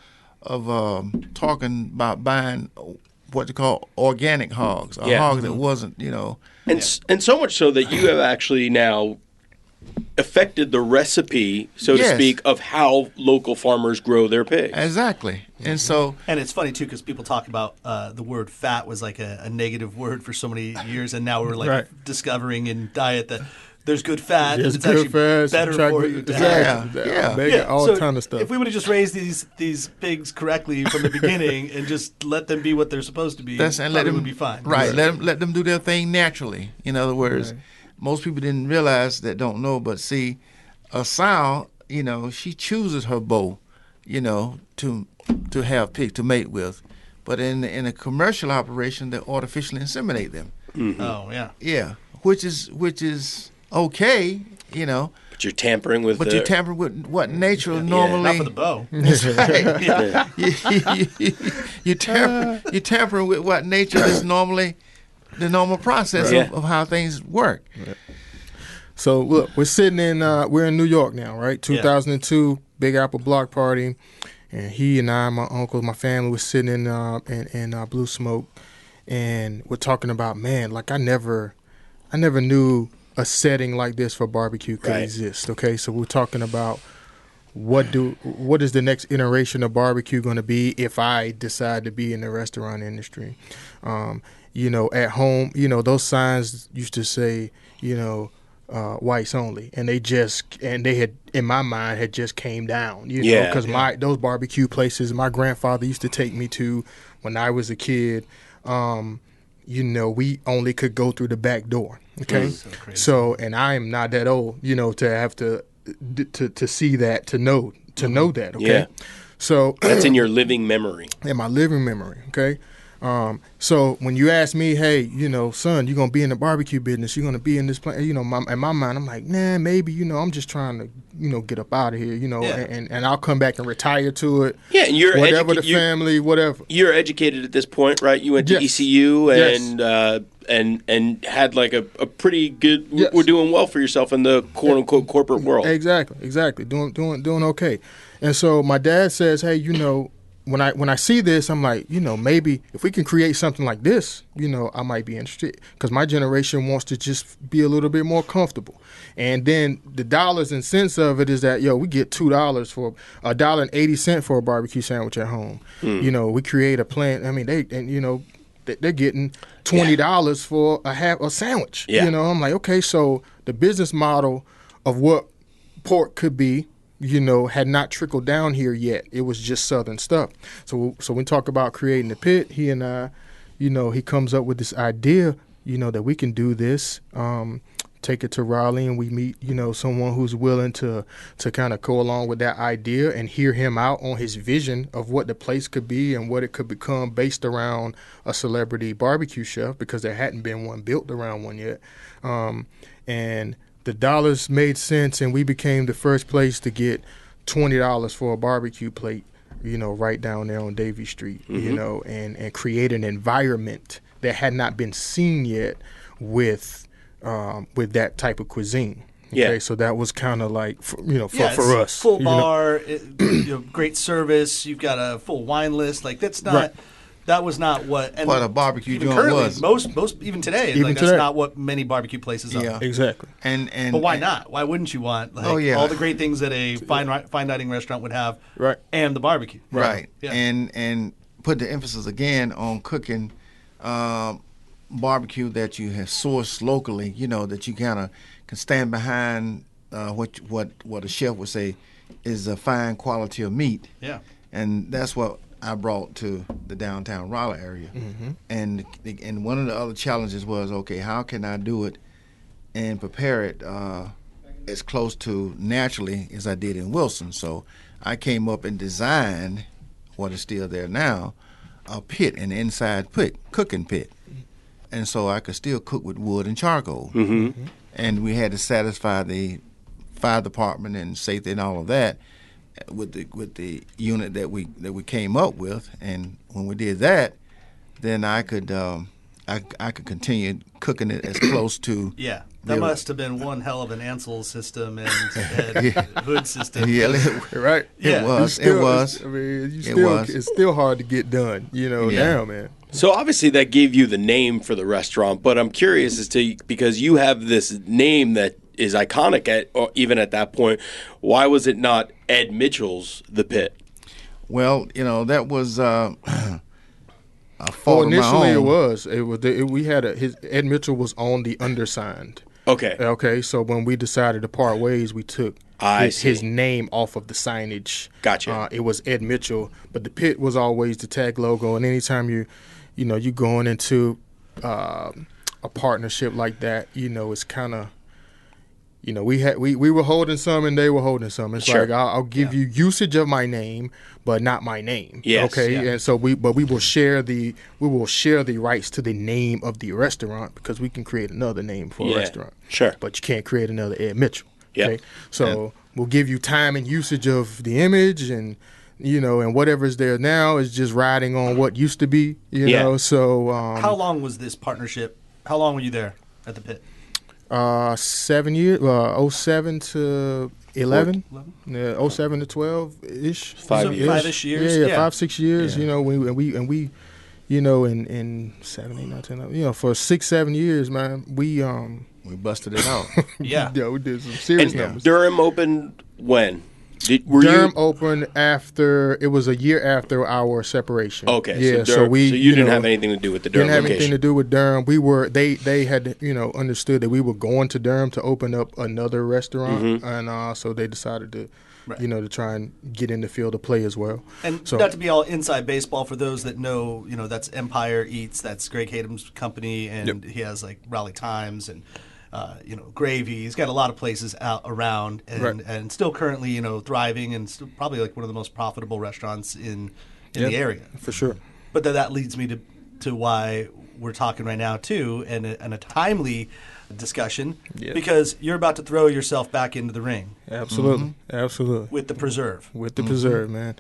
talking about buying what you call organic hogs, a hog that wasn't, And so much so that you have actually now affected the recipe, so to speak, of how local farmers grow their pigs. Exactly. And so... And it's funny, too, because people talk about the word fat was like a negative word for so many years, and now we're like discovering in diet that there's good fat. It's it's good actually fat, better for you. All so kind of stuff. If we would have just raised these pigs correctly from the beginning and just let them be what they're supposed to be, it would be fine. Right. Let them do their thing naturally. In other words, most people didn't realize don't know, but see, a sow, she chooses her beau, to have pigs to mate with. But in a commercial operation, they artificially inseminate them. Mm-hmm. Oh, yeah. Yeah, which is okay, But you're tampering with you're tampering with what nature normally... not for the bow. That's right. You're tampering with what nature is normally the normal process of how things work. Right. So look, we're in New York now, right? 2002, Big Apple block party, and he and I, my uncle, my family was sitting in Blue Smoke, and we're talking about, man, like I never knew a setting like this for barbecue could exist. Okay, so we're talking about what is the next iteration of barbecue going to be if I decide to be in the restaurant industry. At home, those signs used to say, whites only, and they had, in my mind, had just came down, because those barbecue places my grandfather used to take me to when I was a kid, we only could go through the back door. Okay, so and I am not that old, to have to see that, to know that. Okay, so that's in your living memory. In my living memory. Okay. So when you ask me, hey, son, you're going to be in the barbecue business, you're going to be in this place, in my mind, I'm like, nah, maybe, I'm just trying to, get up out of here, and I'll come back and retire to it. Yeah, and you're whatever the family, whatever. You're educated at this point, right? You went to ECU and had like a pretty good, we're doing well for yourself in the quote unquote corporate world. Exactly. Doing okay. And so my dad says, hey, when I see this, I'm like, maybe if we can create something like this, I might be interested, because my generation wants to just be a little bit more comfortable. And then the dollars and cents of it is that, we get $2 for $1.80 for a barbecue sandwich at home. We create a plant. I mean, they're getting $20 for a sandwich. Yeah. I'm like, okay, so the business model of what pork could be, had not trickled down here yet. It was just Southern stuff. So when we talk about creating the pit, he and I, he comes up with this idea, that we can do this, take it to Raleigh, and we meet, someone who's willing to kind of go along with that idea and hear him out on his vision of what the place could be and what it could become based around a celebrity barbecue chef, because there hadn't been one built around one yet. And the dollars made sense, and we became the first place to get $20 for a barbecue plate, right down there on Davie Street, and create an environment that had not been seen yet with that type of cuisine. Okay, so that was kind of like, for us. Full bar, great service. You've got a full wine list. Like that's not. Right. That was not what a barbecue joint was. Most even today, that's not what many barbecue places are. Yeah, exactly. But why not? Why wouldn't you want all the great things that a fine dining restaurant would have, right? And the barbecue, right? Yeah. And put the emphasis again on cooking barbecue that you have sourced locally. That you kind of can stand behind what a chef would say is a fine quality of meat. Yeah, and that's what I brought to the downtown Raleigh area. Mm-hmm. And one of the other challenges was, okay, how can I do it and prepare it as close to naturally as I did in Wilson? So I came up and designed what is still there now, a pit, an inside pit, cooking pit. And so I could still cook with wood and charcoal. Mm-hmm. And we had to satisfy the fire department and safety and all of that with the unit that we came up with. And when we did that, then I could continue cooking it as close to that must have been one hell of an Ansel system and hood system. Right. It was. I mean, it's still hard to get done. Damn, man. So obviously that gave you the name for the restaurant, but I'm curious as to, because you have this name that is iconic even at that point, why was it not Ed Mitchell's The Pit? Well, that was a fault of my initially own. we had Ed Mitchell was on the undersigned. Okay. Okay, so when we decided to part ways, we took his name off of the signage. Gotcha. It was Ed Mitchell, but the Pit was always the tag logo. And anytime you going into a partnership like that, it's kind of, we were holding some and they were holding some. It's Sure. like I'll give you usage of my name, but not my name. Yes, okay. yeah. And so we will share the rights to the name of the restaurant, because we can create another name for a restaurant. Sure. But you can't create another Ed Mitchell. Yeah. Okay. So we'll give you time and usage of the image, and and whatever's there now is just riding on what used to be. So how long was this partnership? How long were you there at the Pit? 7 years, 07 to 11, 07 to 12 ish, 5-ish years. Yeah, 5-6 years. Yeah. We in 7, 8, 9, 10, for 6-7 years, man. We busted it out. Yeah, we did some serious numbers. Durham opened when? Durham opened after, it was a year after our separation. Okay, yeah. So you didn't have know, anything to do with the Durham didn't have location. anything to do with Durham. We were they had understood that we were going to Durham to open up another restaurant, and so they decided to to try and get in the field of play as well. And so, not to be all inside baseball, for those that know, that's Empire Eats, that's Greg Hadom's company, and he has like Raleigh Times and Gravy. He's got a lot of places out around, and still currently, thriving, and still probably like one of the most profitable restaurants in the area. For sure. But that leads me to why we're talking right now too, and a timely discussion, because you're about to throw yourself back into the ring. Absolutely. Absolutely. With the Preserve. With the Preserve, man.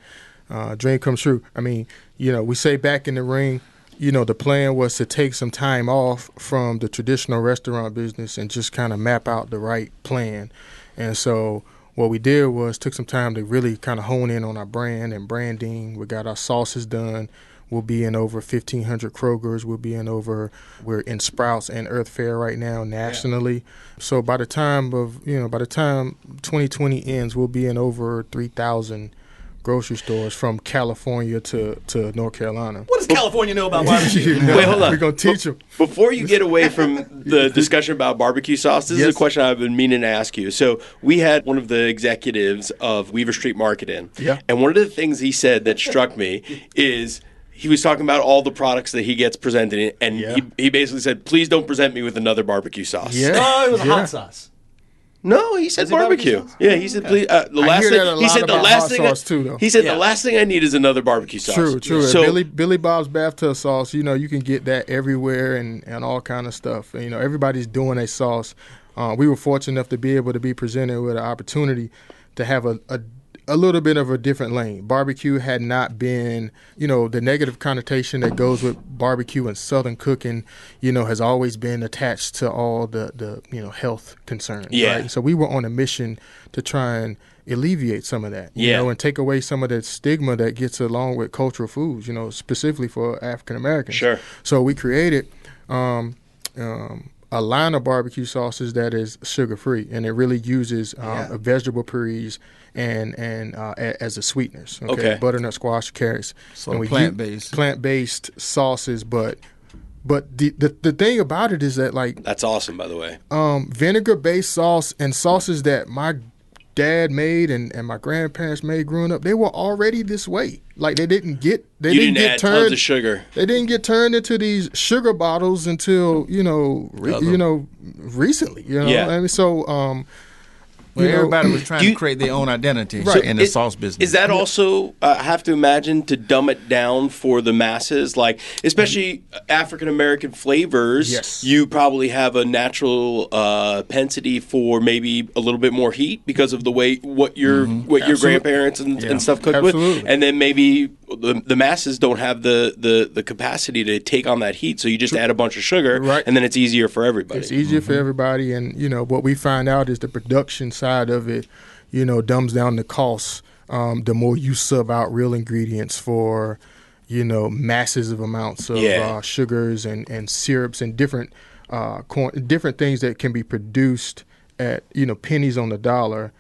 Dream comes true. I mean, we say back in the ring, the plan was to take some time off from the traditional restaurant business and just kind of map out the right plan. And so what we did was took some time to really kind of hone in on our brand and branding. We got our sauces done. We'll be in over 1,500 Krogers. We're in Sprouts and Earth Fare right now nationally. Yeah. So by the time 2020 ends, we'll be in over 3,000 grocery stores from California to North Carolina. What does California know about barbecue? Wait, hold on. We're going to teach them. Before you get away from the discussion about barbecue sauce, this is a question I've been meaning to ask you. So we had one of the executives of Weaver Street Market in. Yeah. And one of the things he said that struck me is he was talking about all the products that he gets presented in, and he basically said, please don't present me with another barbecue sauce. Yeah. Oh, it was a hot sauce. No, he said barbecue. Yeah, he said please. The last thing he said, the last thing he said, the last thing I need is another barbecue sauce. True. So Billy Bob's bathtub sauce, you can get that everywhere and all kind of stuff. And, everybody's doing a sauce. We were fortunate enough to be able to be presented with an opportunity to have a little bit of a different lane. Barbecue had not been, the negative connotation that goes with barbecue and Southern cooking, has always been attached to all the health concerns. Yeah. Right? So we were on a mission to try and alleviate some of that, and take away some of that stigma that gets along with cultural foods, specifically for African Americans. Sure. So we created a line of barbecue sauces that is sugar-free, and it really uses vegetable purees and as the sweeteners. Okay. Butternut squash, carrots. So plant-based. Plant-based sauces, but the thing about it is that, like, that's awesome, by the way. Vinegar-based sauce and sauces that my dad made and my grandparents made growing up, they were already this way. Like, they didn't get add tons of sugar. They didn't get turned into these sugar bottles until recently. Yeah. I mean, so everybody was trying to create their own identity in the sauce business. Is that also, I have to imagine, to dumb it down for the masses? Like, especially African-American flavors, yes. You probably have a natural propensity for maybe a little bit more heat because of the way what your grandparents and stuff cooked with. And then maybe the masses don't have the capacity to take on that heat, so you just add a bunch of sugar, and then it's easier for everybody. It's easier for everybody, and what we find out is the production side of it, dumbs down the costs. The more you sub out real ingredients for, massive amounts of sugars and syrups and different different things that can be produced at pennies on the dollar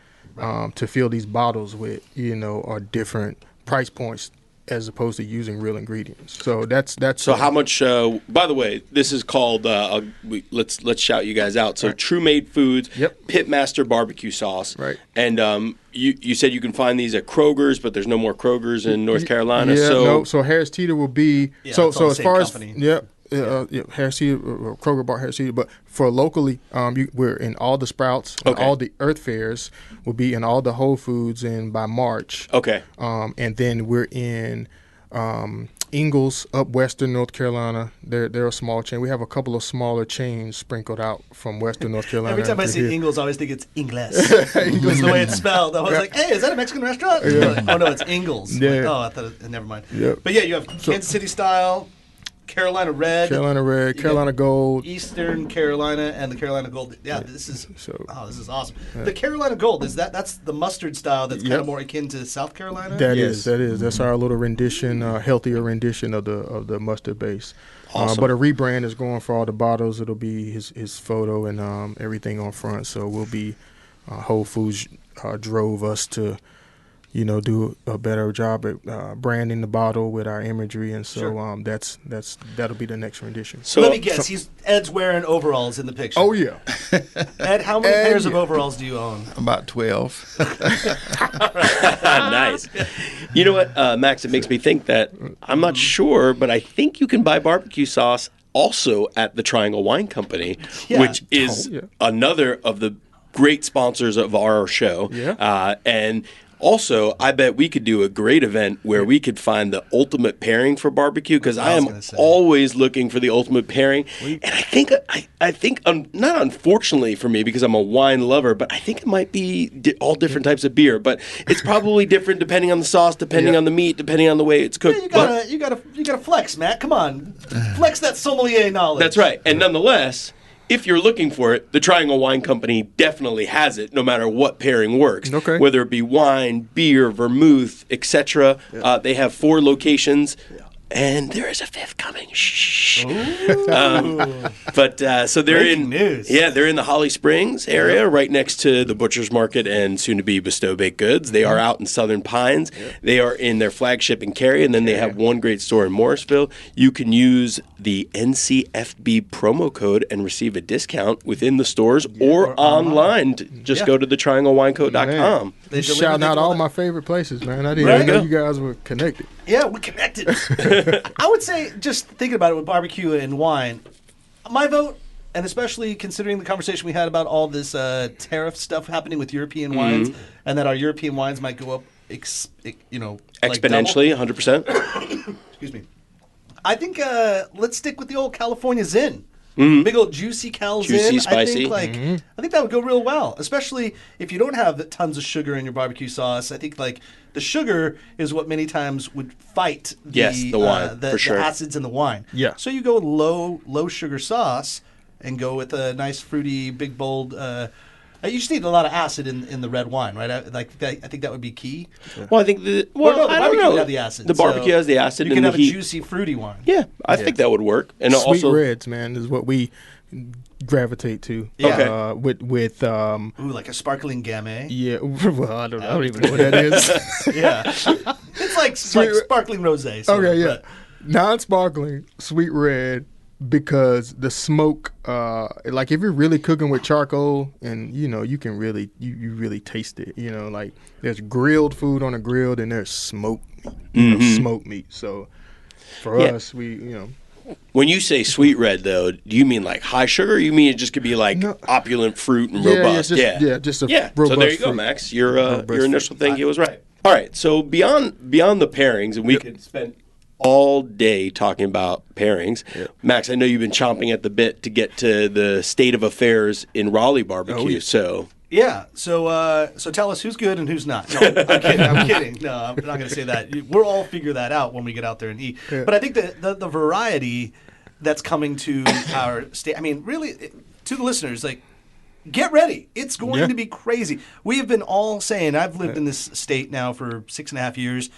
to fill these bottles with are different price points as opposed to using real ingredients. So that's so how much by the way, this is called let's shout you guys out. So right. True Made Foods, Pitmaster barbecue sauce. Right. And you said you can find these at Kroger's, but there's no more Kroger's in North Carolina. So Harris Teeter will be so as far as company. Harris Teeter or Kroger bought Harris Teeter, but for locally, we're in all the Sprouts, and all the Earth Fairs will be in all the Whole Foods by March. Okay. And then we're in Ingalls up Western North Carolina. They're a small chain. We have a couple of smaller chains sprinkled out from Western North Carolina. Every time I see Ingalls, I always think it's Ingles. It's the way it's spelled. I was like, hey, is that a Mexican restaurant? Like, oh no, it's Ingalls. Yeah. Like, I thought never mind. Yep. But yeah, you have Kansas City style, Carolina Red, Carolina Gold, Eastern Carolina, and the Carolina Gold. Yeah, this is awesome. Yeah. The Carolina Gold that's the mustard style. That's kind of more akin to South Carolina. That is. That's our little rendition, healthier rendition of the mustard base. Awesome. But a rebrand is going for all the bottles. It'll be his photo and everything on front. So we'll be Whole Foods drove us to do a better job at branding the bottle with our imagery, and so that'll be the next rendition. So let me guess, Ed's wearing overalls in the picture. Oh yeah, Ed, how many pairs of overalls do you own? About 12. Nice. You know what, Max? It makes me think that I'm not sure, but I think you can buy barbecue sauce also at the Triangle Wine Company, which is another of the great sponsors of our show. Yeah. And also, I bet we could do a great event where we could find the ultimate pairing for barbecue, because I am always looking for the ultimate pairing. And I think not unfortunately for me, because I'm a wine lover, but I think it might be all different types of beer. But it's probably different depending on the sauce, depending on the meat, depending on the way it's cooked. Yeah, you gotta flex, Matt. Come on, flex that sommelier knowledge. That's right. And nonetheless, if you're looking for it, the Triangle Wine Company definitely has it, no matter what pairing works. Okay. Whether it be wine, beer, vermouth, etc. They have 4 locations, and there is a 5th coming. Shh. So they're Breaking news. Yeah, they're in the Holly Springs area, right next to the Butcher's Market and soon to be Bestow Baked Goods. They are out in Southern Pines. They are in their flagship in Cary, and then they have one great store in Morrisville. You can use the NCFB promo code and receive a discount within the stores or online. Just go to thetrianglewineco.com. You're shouting out all my favorite places, man. I didn't know you guys were connected. Yeah, we're connected. I would say, just thinking about it with barbecue and wine, my vote, and especially considering the conversation we had about all this tariff stuff happening with European wines, and that our European wines might go up, exponentially, 100%. Excuse me. I think let's stick with the old California Zin. Big old juicy Cal Zin. Juicy, spicy. I think that would go real well, especially if you don't have tons of sugar in your barbecue sauce. I think the sugar is what many times would fight the wine, the acids in the wine. Yeah. So you go low sugar sauce and go with a nice fruity, big bold. You just need a lot of acid in the red wine, right? I think that would be key. Well, I think I don't know. Have the acid. The barbecue has the acid. You can have a juicy, fruity wine. Yeah, I think that would work. And Sweet also, reds, man, is what we gravitate to. Yeah. With like a sparkling Gamay. Yeah. Well, I don't even know what that is. Yeah. It's like sparkling rosé. Okay, yeah. Non-sparkling sweet red. Because the smoke, like if you're really cooking with charcoal, and you can really you really taste it. Like there's grilled food on a grill, and there's smoked meat, smoked meat. So for us, we When you say sweet red, though, do you mean like high sugar? Or you mean it just could be like opulent fruit and robust? Just a robust So there you go, fruit. Max. Your initial thinking was right. All right. So beyond the pairings, and we could spend all day talking about pairings. Max, I know you've been chomping at the bit to get to the state of affairs in Raleigh barbecue. So tell us who's good and who's not. No, I'm kidding. No, I'm not going to say that. We'll all figure that out when we get out there and eat. Yeah. But I think the variety that's coming to our state, I mean, really, to the listeners, like, get ready. It's going to be crazy. We have been all saying, I've lived in this state now for 6.5 years,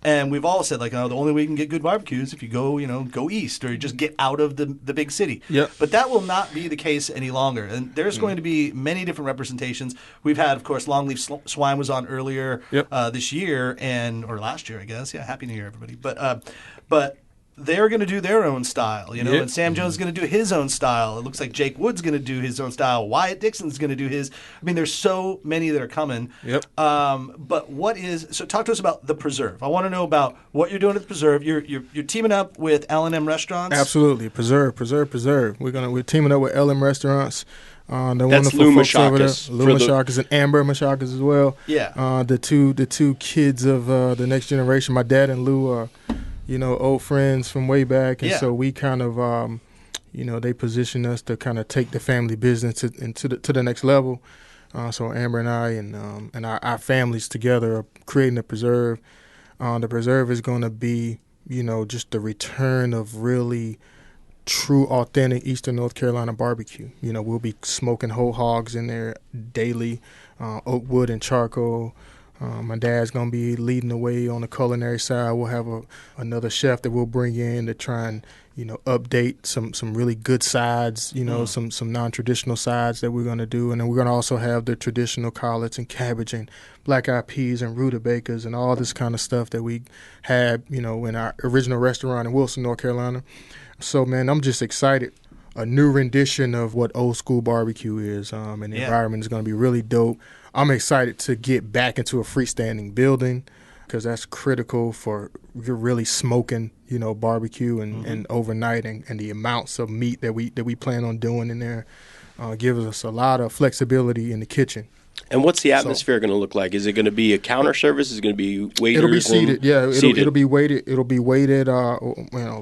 And we've all said, like, the only way you can get good barbecue is if you go, go east or you just get out of the big city. Yep. But that will not be the case any longer. And there's going to be many different representations. We've had, of course, Longleaf Swine was on earlier this year or last year, I guess. Yeah, Happy New Year, everybody. But they're going to do their own style, and Sam Jones is going to do his own style. It looks like Jake Wood's going to do his own style. Wyatt Dixon's going to do his. I mean, there's so many that are coming. Yep. But so talk to us about the Preserve. I want to know about what you're doing at the Preserve. You're teaming up with L&M Restaurants. Absolutely. Preserve. We're teaming up with L&M Restaurants. The That's wonderful Lou folks over there, Machakas. Lou Machakas and Amber Machakas as well. Yeah. The two kids of the next generation. My dad and Lou are, old friends from way back, and so we kind of, they position us to kind of take the family business to the next level. So Amber and I and our families together are creating the Preserve. The Preserve is going to be, just the return of really true, authentic Eastern North Carolina barbecue. We'll be smoking whole hogs in there daily, oak wood and charcoal. My dad's going to be leading the way on the culinary side. We'll have another chef that we'll bring in to try and, update some really good sides, some non-traditional sides that we're going to do. And then we're going to also have the traditional collards and cabbage and black-eyed peas and rutabagas and all this kind of stuff that we had, in our original restaurant in Wilson, North Carolina. So, man, I'm just excited. A new rendition of what old school barbecue is, and the environment is going to be really dope. I'm excited to get back into a freestanding building because that's critical for really smoking, barbecue and overnighting, and the amounts of meat that we plan on doing in there gives us a lot of flexibility in the kitchen. And what's the atmosphere going to look like? Is it going to be a counter service? Is it going to be waiters? It'll be seated. It'll be weighted. It'll be weighted.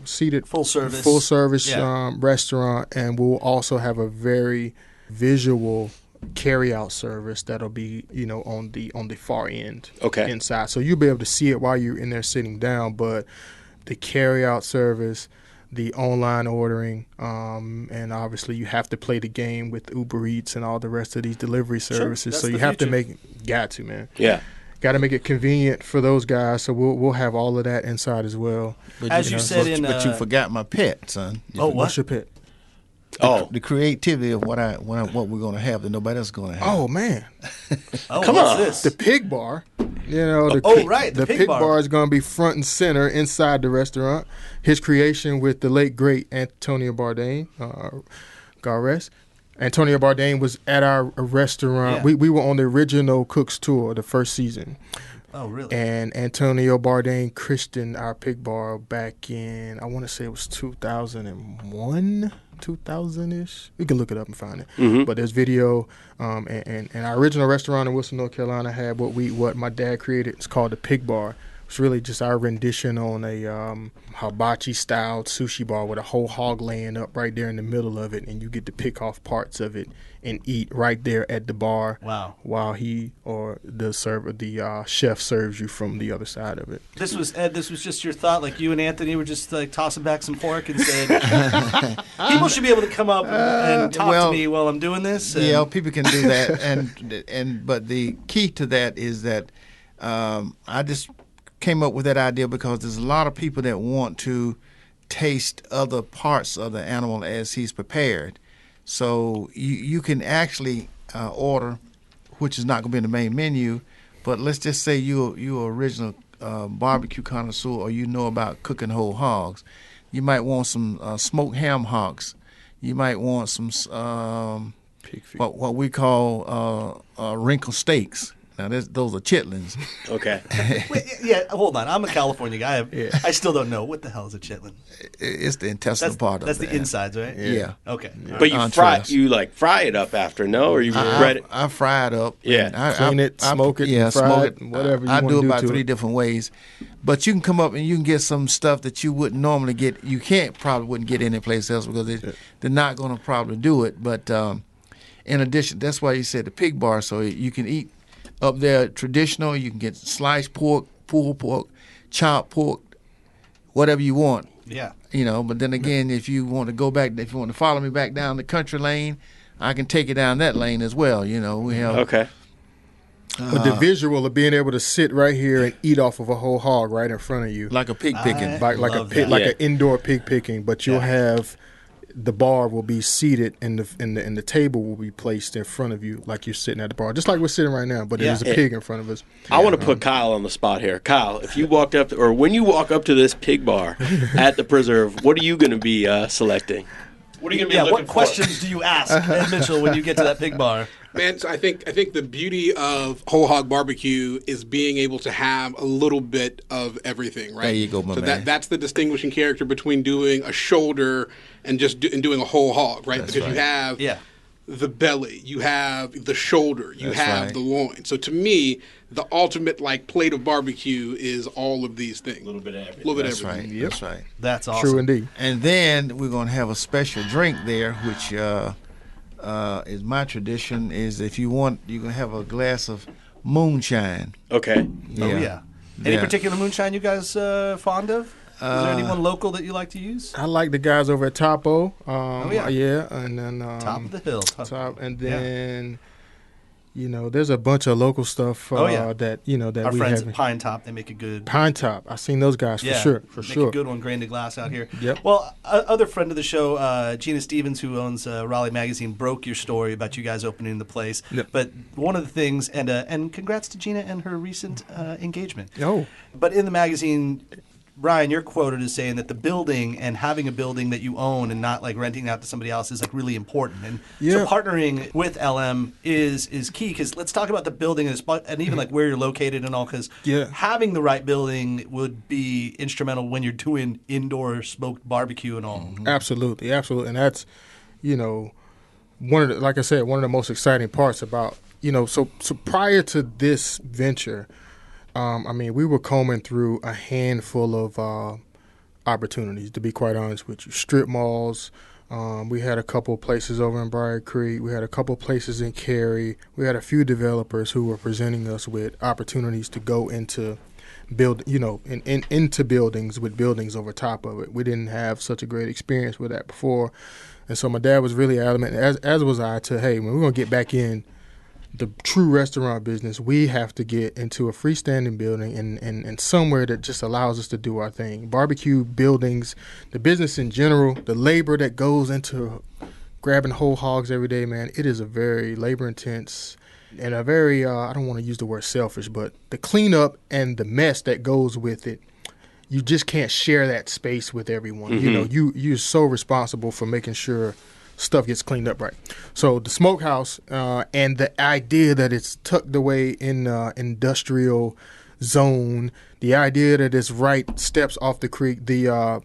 Seated. Full service restaurant, and we'll also have a very visual carry-out service that'll be on the far end. Inside, so you'll be able to see it while you're in there sitting down. But the carry-out service, the online ordering, and obviously you have to play the game with Uber Eats and all the rest of these delivery services. So you have to got to make it convenient for those guys. So we'll have all of that inside as well. But you you forgot my pet, son. What's your pet? The creativity of what we're going to have that nobody else is going to have. Oh man! Come on, this? The pig bar. The pig bar is going to be front and center inside the restaurant. His creation with the late great Antonio Bourdain, God rest. Antonio Bourdain was at our restaurant. Yeah. We were on the original Cook's Tour the first season. Oh, really? And Antonio Bourdain christened our pig bar back in, I want to say it was 2001, 2000-ish. We can look it up and find it. Mm-hmm. But there's video, and our original restaurant in Wilson, North Carolina had what my dad created. It's called the Pig Bar. It's really just our rendition on a hibachi-styled sushi bar with a whole hog laying up right there in the middle of it, and you get to pick off parts of it and eat right there at the bar. Wow! While he or the chef serves you from the other side of it. This was Ed. This was just your thought, like you and Anthony were just like tossing back some pork and said, "People should be able to come up and talk to me while I'm doing this." Yeah, people can do that, but the key to that is that I just came up with that idea because there's a lot of people that want to taste other parts of the animal as he's prepared. So you can actually order, which is not going to be in the main menu, but let's just say you're original barbecue connoisseur, or you know about cooking whole hogs. You might want some smoked ham hocks. You might want some Pig feet. what we call wrinkle steaks. Now, those are chitlins. Okay. Wait, hold on. I'm a California guy. I still don't know. What the hell is a chitlin? It's the intestinal part of it. That's the insides, right? Yeah. Okay. Yeah. But you fry it up after, no? Or you bread it? I fry it up. Yeah. Clean it, smoke it, fry it, whatever you want to do. I do about to 3 it. different ways. But you can come up and you can get some stuff that you wouldn't normally get. You probably wouldn't get anyplace else because they're not going to probably do it. But in addition, that's why you said the pig bar, so you can eat up there traditional. You can get sliced pork, pulled pork, chopped pork, whatever you want. Yeah. But then again, if you want to follow me back down the country lane, I can take you down that lane as well. We have. Okay. But the visual of being able to sit right here and eat off of a whole hog right in front of you, Like a pig picking. like an indoor pig picking, but you'll have the bar will be seated and the table will be placed in front of you like you're sitting at the bar, just like we're sitting right now. But there's a pig in front of us. I want to put Kyle on the spot here. Kyle, if you walked up or when you walk up to this pig bar at the Preserve, what are you going to be selecting? What are you going to be looking what for? questions do you ask Ed Mitchell when you get to that pig bar? Man, so I think the beauty of whole hog barbecue is being able to have a little bit of everything, right? There you go, my man. That's the distinguishing character between doing a shoulder and doing a whole hog, right? That's because you have the belly, you have the shoulder, you have the loin. So to me, the ultimate plate of barbecue is all of these things. A little bit of everything. That's right. Yep. That's right. That's awesome. True indeed. And then we're going to have a special drink there, which is my tradition. Is if you want, you can have a glass of moonshine. Okay. Yeah. Oh, yeah. Any particular moonshine you guys fond of? Is there anyone local that you like to use? I like the guys over at Topo. Yeah, and then Top of the hill. and then there's a bunch of local stuff that that our we friends have. at Pine Top, they make a good Pine Top. I've seen those guys for sure. Make a good one, grain to glass out here. Yep. Well, other friend of the show, Gina Stevens, who owns Raleigh Magazine, broke your story about you guys opening the place. Yep. But one of the things, and congrats to Gina and her recent engagement. Oh. But in the magazine, Ryan, you're quoted as saying that the building and having a building that you own and not renting out to somebody else is really important. And so partnering with LM is key, because let's talk about the building and even where you're located and all, because having the right building would be instrumental when you're doing indoor smoked barbecue and all. Mm-hmm. Absolutely. And that's, one of the, like I said, one of the most exciting parts about, so prior to this venture, we were combing through a handful of opportunities, to be quite honest with you. Strip malls. We had a couple of places over in Briar Creek. We had a couple of places in Cary. We had a few developers who were presenting us with opportunities to go into into buildings with buildings over top of it. We didn't have such a great experience with that before. And so my dad was really adamant, as was I, hey, when we're going to get back in the true restaurant business, we have to get into a freestanding building and somewhere that just allows us to do our thing. Barbecue buildings, the business in general, the labor that goes into grabbing whole hogs every day, man, it is a very labor-intense and a very, I don't want to use the word selfish, but the cleanup and the mess that goes with it, you just can't share that space with everyone. Mm-hmm. You're so responsible for making sure stuff gets cleaned up right. So the smokehouse and the idea that it's tucked away in industrial zone, the idea that it's right steps off the creek, the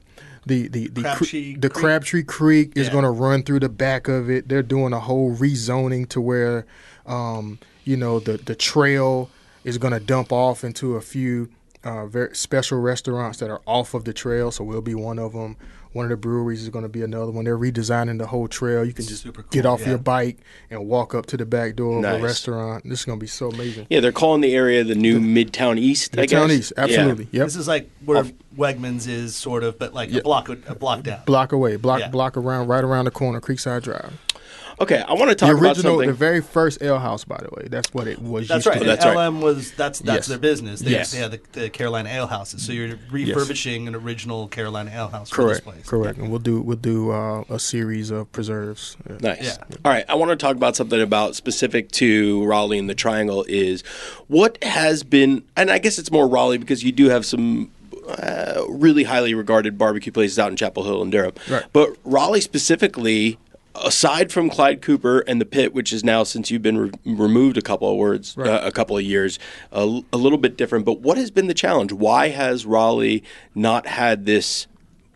Crabtree Creek is going to run through the back of it. They're doing a whole rezoning to where the trail is going to dump off into a few very special restaurants that are off of the trail. So we'll be one of them. One of the breweries is going to be another one. They're redesigning the whole trail. You can just get off your bike and walk up to the back door of a restaurant. This is going to be so amazing. Yeah, they're calling the area the new Midtown East, I guess. Midtown East, absolutely. Yeah. Yep. This is where Wegmans is, sort of, but a block down. Block away. Block around, right around the corner, Creekside Drive. Okay, I want to talk about something. The very first ale house, by the way. That's what it was. That's right. That's LM was that's their business. They have the Carolina Ale Houses. So you're refurbishing an original Carolina Ale House for this place. Correct. And we'll do a series of preserves. Nice. Yeah. All right. I want to talk about something about specific to Raleigh and the Triangle is what has been, and I guess it's more Raleigh because you do have some really highly regarded barbecue places out in Chapel Hill and Durham. Right. But Raleigh specifically, aside from Clyde Cooper and the Pit, which is now, since you've been removed a couple of years, a little bit different. But what has been the challenge? Why has Raleigh not had this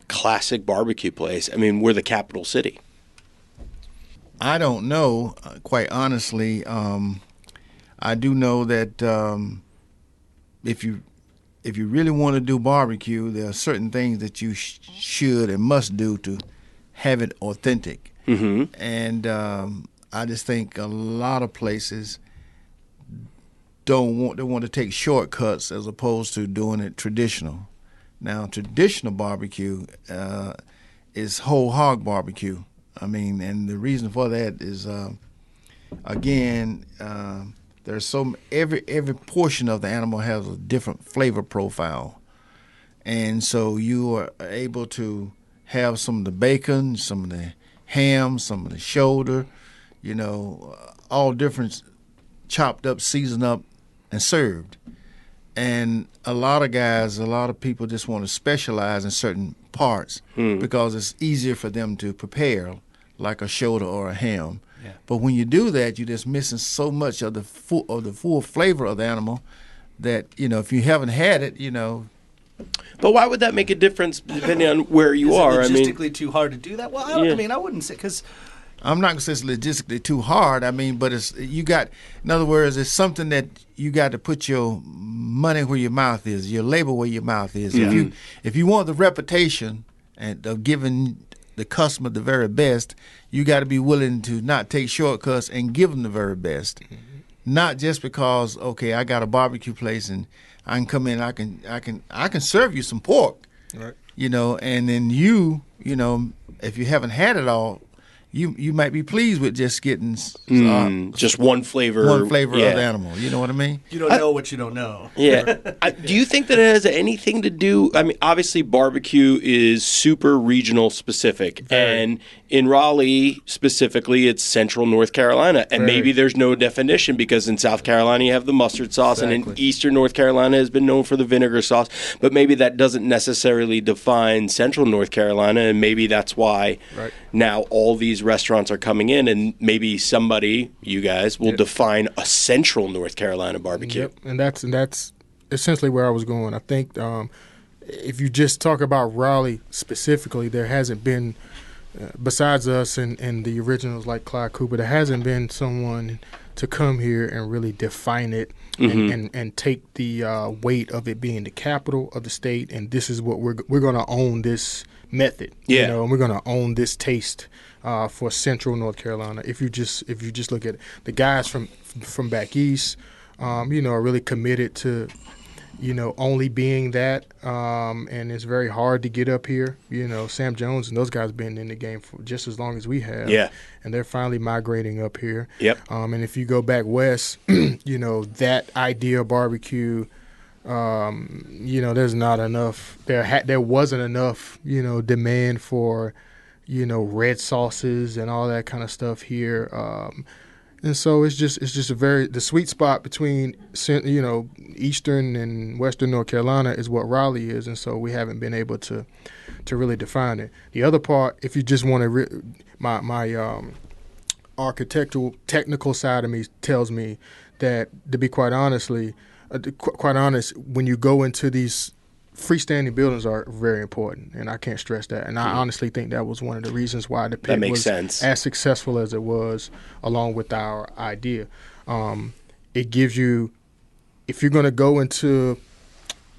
classic barbecue place? I mean, we're the capital city. I don't know, quite honestly. I do know that if you really want to do barbecue, there are certain things that you should and must do to have it authentic. Mm-hmm. And I just think a lot of places want to take shortcuts as opposed to doing it traditional. Now, traditional barbecue is whole hog barbecue. I mean, and the reason for that is, again, There's every portion of the animal has a different flavor profile, and so you are able to have some of the bacon, some of the ham, some of the shoulder, all different, chopped up, seasoned up, and served. And a lot of people just want to specialize in certain parts because it's easier for them to prepare, like a shoulder or a ham. Yeah. But when you do that, you're just missing so much of the full flavor of the animal that, if you haven't had it, But why would that make a difference depending on where you are? Is it logistically too hard to do that? Well, I wouldn't say, because I'm not going to say it's logistically too hard. But in other words, it's something that you got to put your money where your mouth is, your labor where your mouth is. Yeah. If you want the reputation and of giving the customer the very best, you got to be willing to not take shortcuts and give them the very best. Mm-hmm. Not just because, okay, I got a barbecue place and I can come in, I can serve you some pork, right? And then if you haven't had it all, you might be pleased with just getting just one flavor of the animal. You know what I mean? You don't know what you don't know. Yeah. Do you think that it has anything to do? Obviously, barbecue is super regional specific, and in Raleigh specifically, it's Central North Carolina, and maybe there's no definition because in South Carolina you have the mustard sauce, and in Eastern North Carolina has been known for the vinegar sauce. But maybe that doesn't necessarily define Central North Carolina, and maybe that's why now all these restaurants are coming in, and maybe somebody, you guys, will define a Central North Carolina barbecue. Yep, and that's essentially where I was going. I think if you just talk about Raleigh specifically, there hasn't been, besides us and the originals like Clyde Cooper, there hasn't been someone to come here and really define it and take the weight of it being the capital of the state, and this is what we're going to own this method, and we're going to own this taste for Central North Carolina. If you just look at it, the guys from back east, are really committed to, only being that, and it's very hard to get up here. Sam Jones and those guys have been in the game for just as long as we have, and they're finally migrating up here. Yep. And if you go back west, that idea of barbecue. There's not enough. There wasn't enough, demand for, red sauces and all that kind of stuff here. And so it's just the sweet spot between, Eastern and Western North Carolina is what Raleigh is, and so we haven't been able to really define it. The other part, if you just want to, my architectural technical side of me tells me that, to be quite honest, when you go into these freestanding buildings are very important, and I can't stress that. And I honestly think that was one of the reasons why the pit was as successful as it was, along with our idea. It gives you, if you're going to go into,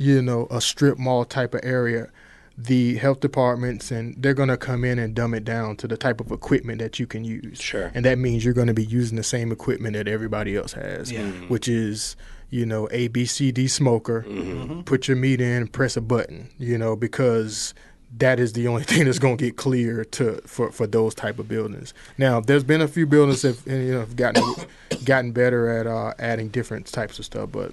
a strip mall type of area, the health departments, and they're going to come in and dumb it down to the type of equipment that you can use. Sure. And that means you're going to be using the same equipment that everybody else has, which is, A, B, C, D smoker, put your meat in, press a button, because that is the only thing that's going to get clear for those type of buildings. Now, there's been a few buildings that have gotten better at adding different types of stuff, but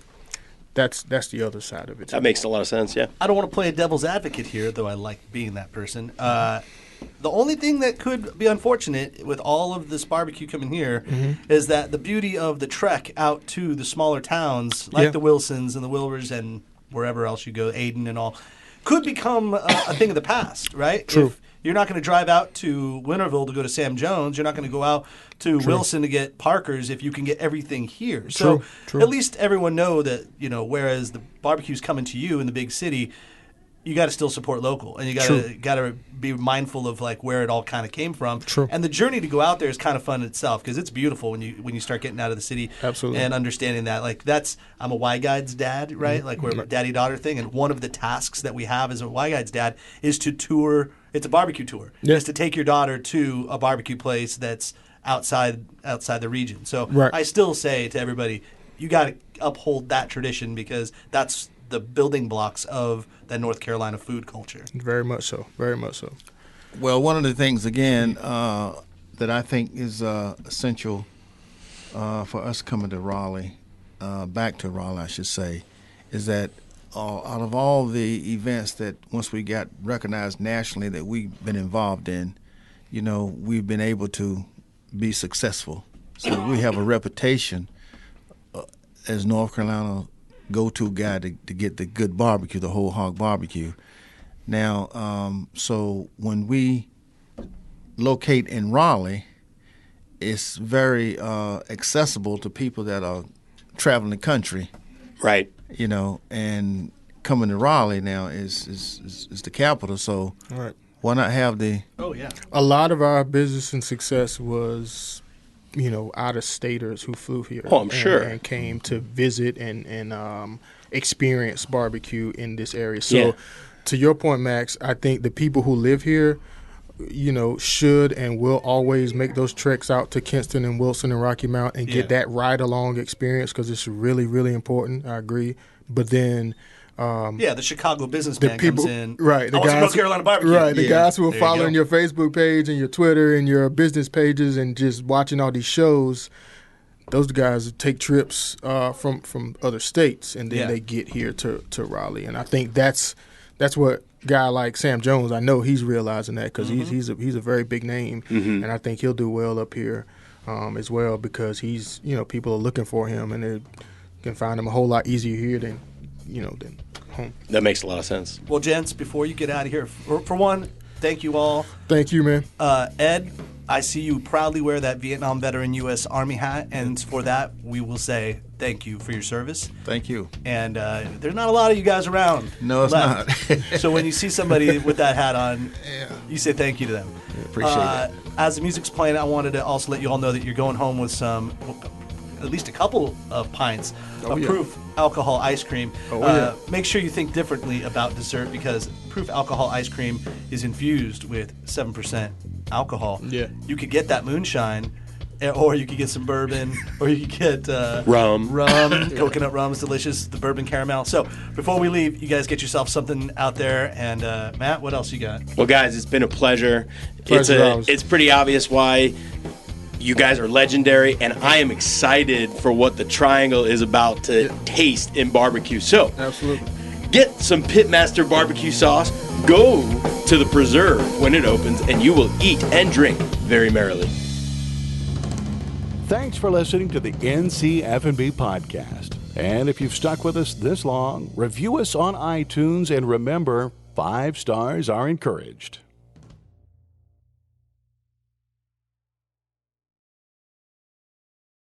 that's the other side of it. That makes a lot of sense, yeah. I don't want to play a devil's advocate here, though I like being that person. The only thing that could be unfortunate with all of this barbecue coming here is that the beauty of the trek out to the smaller towns, like the Wilsons and the Wilbers and wherever else you go, Aden and all, could become a thing of the past, right? True. If you're not going to drive out to Winterville to go to Sam Jones, you're not going to go out to Wilson to get Parker's if you can get everything here. So at least everyone know that, whereas the barbecue's coming to you in the big city, you got to still support local, and you got to be mindful of like where it all kind of came from. True. And the journey to go out there is kind of fun in itself because it's beautiful when you start getting out of the city. Absolutely. And understanding that I'm a Y Guide's dad, right? Like we're a daddy-daughter thing, and one of the tasks that we have as a Y Guide's dad is to tour. It's a barbecue tour. Yeah. Is to take your daughter to a barbecue place that's outside the region. So I still say to everybody, you got to uphold that tradition because that's the building blocks of the North Carolina food culture. Very much so. Very much so. Well, one of the things, again, that I think is essential for us coming to Raleigh back to Raleigh, I should say, is that out of all the events that once we got recognized nationally that we've been involved in, we've been able to be successful. So we have a reputation as North Carolina go-to guy to get the good barbecue, the whole hog barbecue. Now, so when we locate in Raleigh, it's very accessible to people that are traveling the country. Right. And coming to Raleigh now is the capital. So why not have the? Oh yeah. A lot of our business and success was, out of staters who flew here. Oh, I'm sure. And came to visit and experience barbecue in this area. So, to your point, Max, I think the people who live here, should and will always make those treks out to Kinston and Wilson and Rocky Mount and get that ride-along experience because it's really, really important. I agree. But then the Chicago businessman comes in. Right. The guys, North Carolina barbecue. Right. The guys who are There following your Facebook page and your Twitter and your business pages and just watching all these shows, those guys take trips from other states and then they get here to Raleigh. And I think that's what guy like Sam Jones, I know he's realizing that because he's a very big name, and I think he'll do well up here as well because he's people are looking for him and they can find him a whole lot easier here than home. That makes a lot of sense. Well, gents, before you get out of here, for one, thank you all. Thank you, man. Ed, I see you proudly wear that Vietnam veteran U.S. Army hat, and for that, we will say thank you for your service. Thank you. And there's not a lot of you guys around. No, it's not. So when you see somebody with that hat on, you say thank you to them. Appreciate it. As the music's playing, I wanted to also let you all know that you're going home with at least a couple of pints of Proof alcohol ice cream. Make sure you think differently about dessert because Proof alcohol ice cream is infused with 7% alcohol. Yeah. You could get that moonshine, or you could get some bourbon, or you could get rum. Coconut rum is delicious, the bourbon caramel. So before we leave, you guys get yourself something out there. And Matt, what else you got? Well, guys, it's been a pleasure. Pleasure. It's pretty obvious why you guys are legendary, and I am excited for what the Triangle is about to taste in barbecue. So, Absolutely. Get some Pitmaster barbecue sauce, go to the Preserve when it opens, and you will eat and drink very merrily. Thanks for listening to the NCF&B podcast. And if you've stuck with us this long, review us on iTunes and remember, 5 stars are encouraged.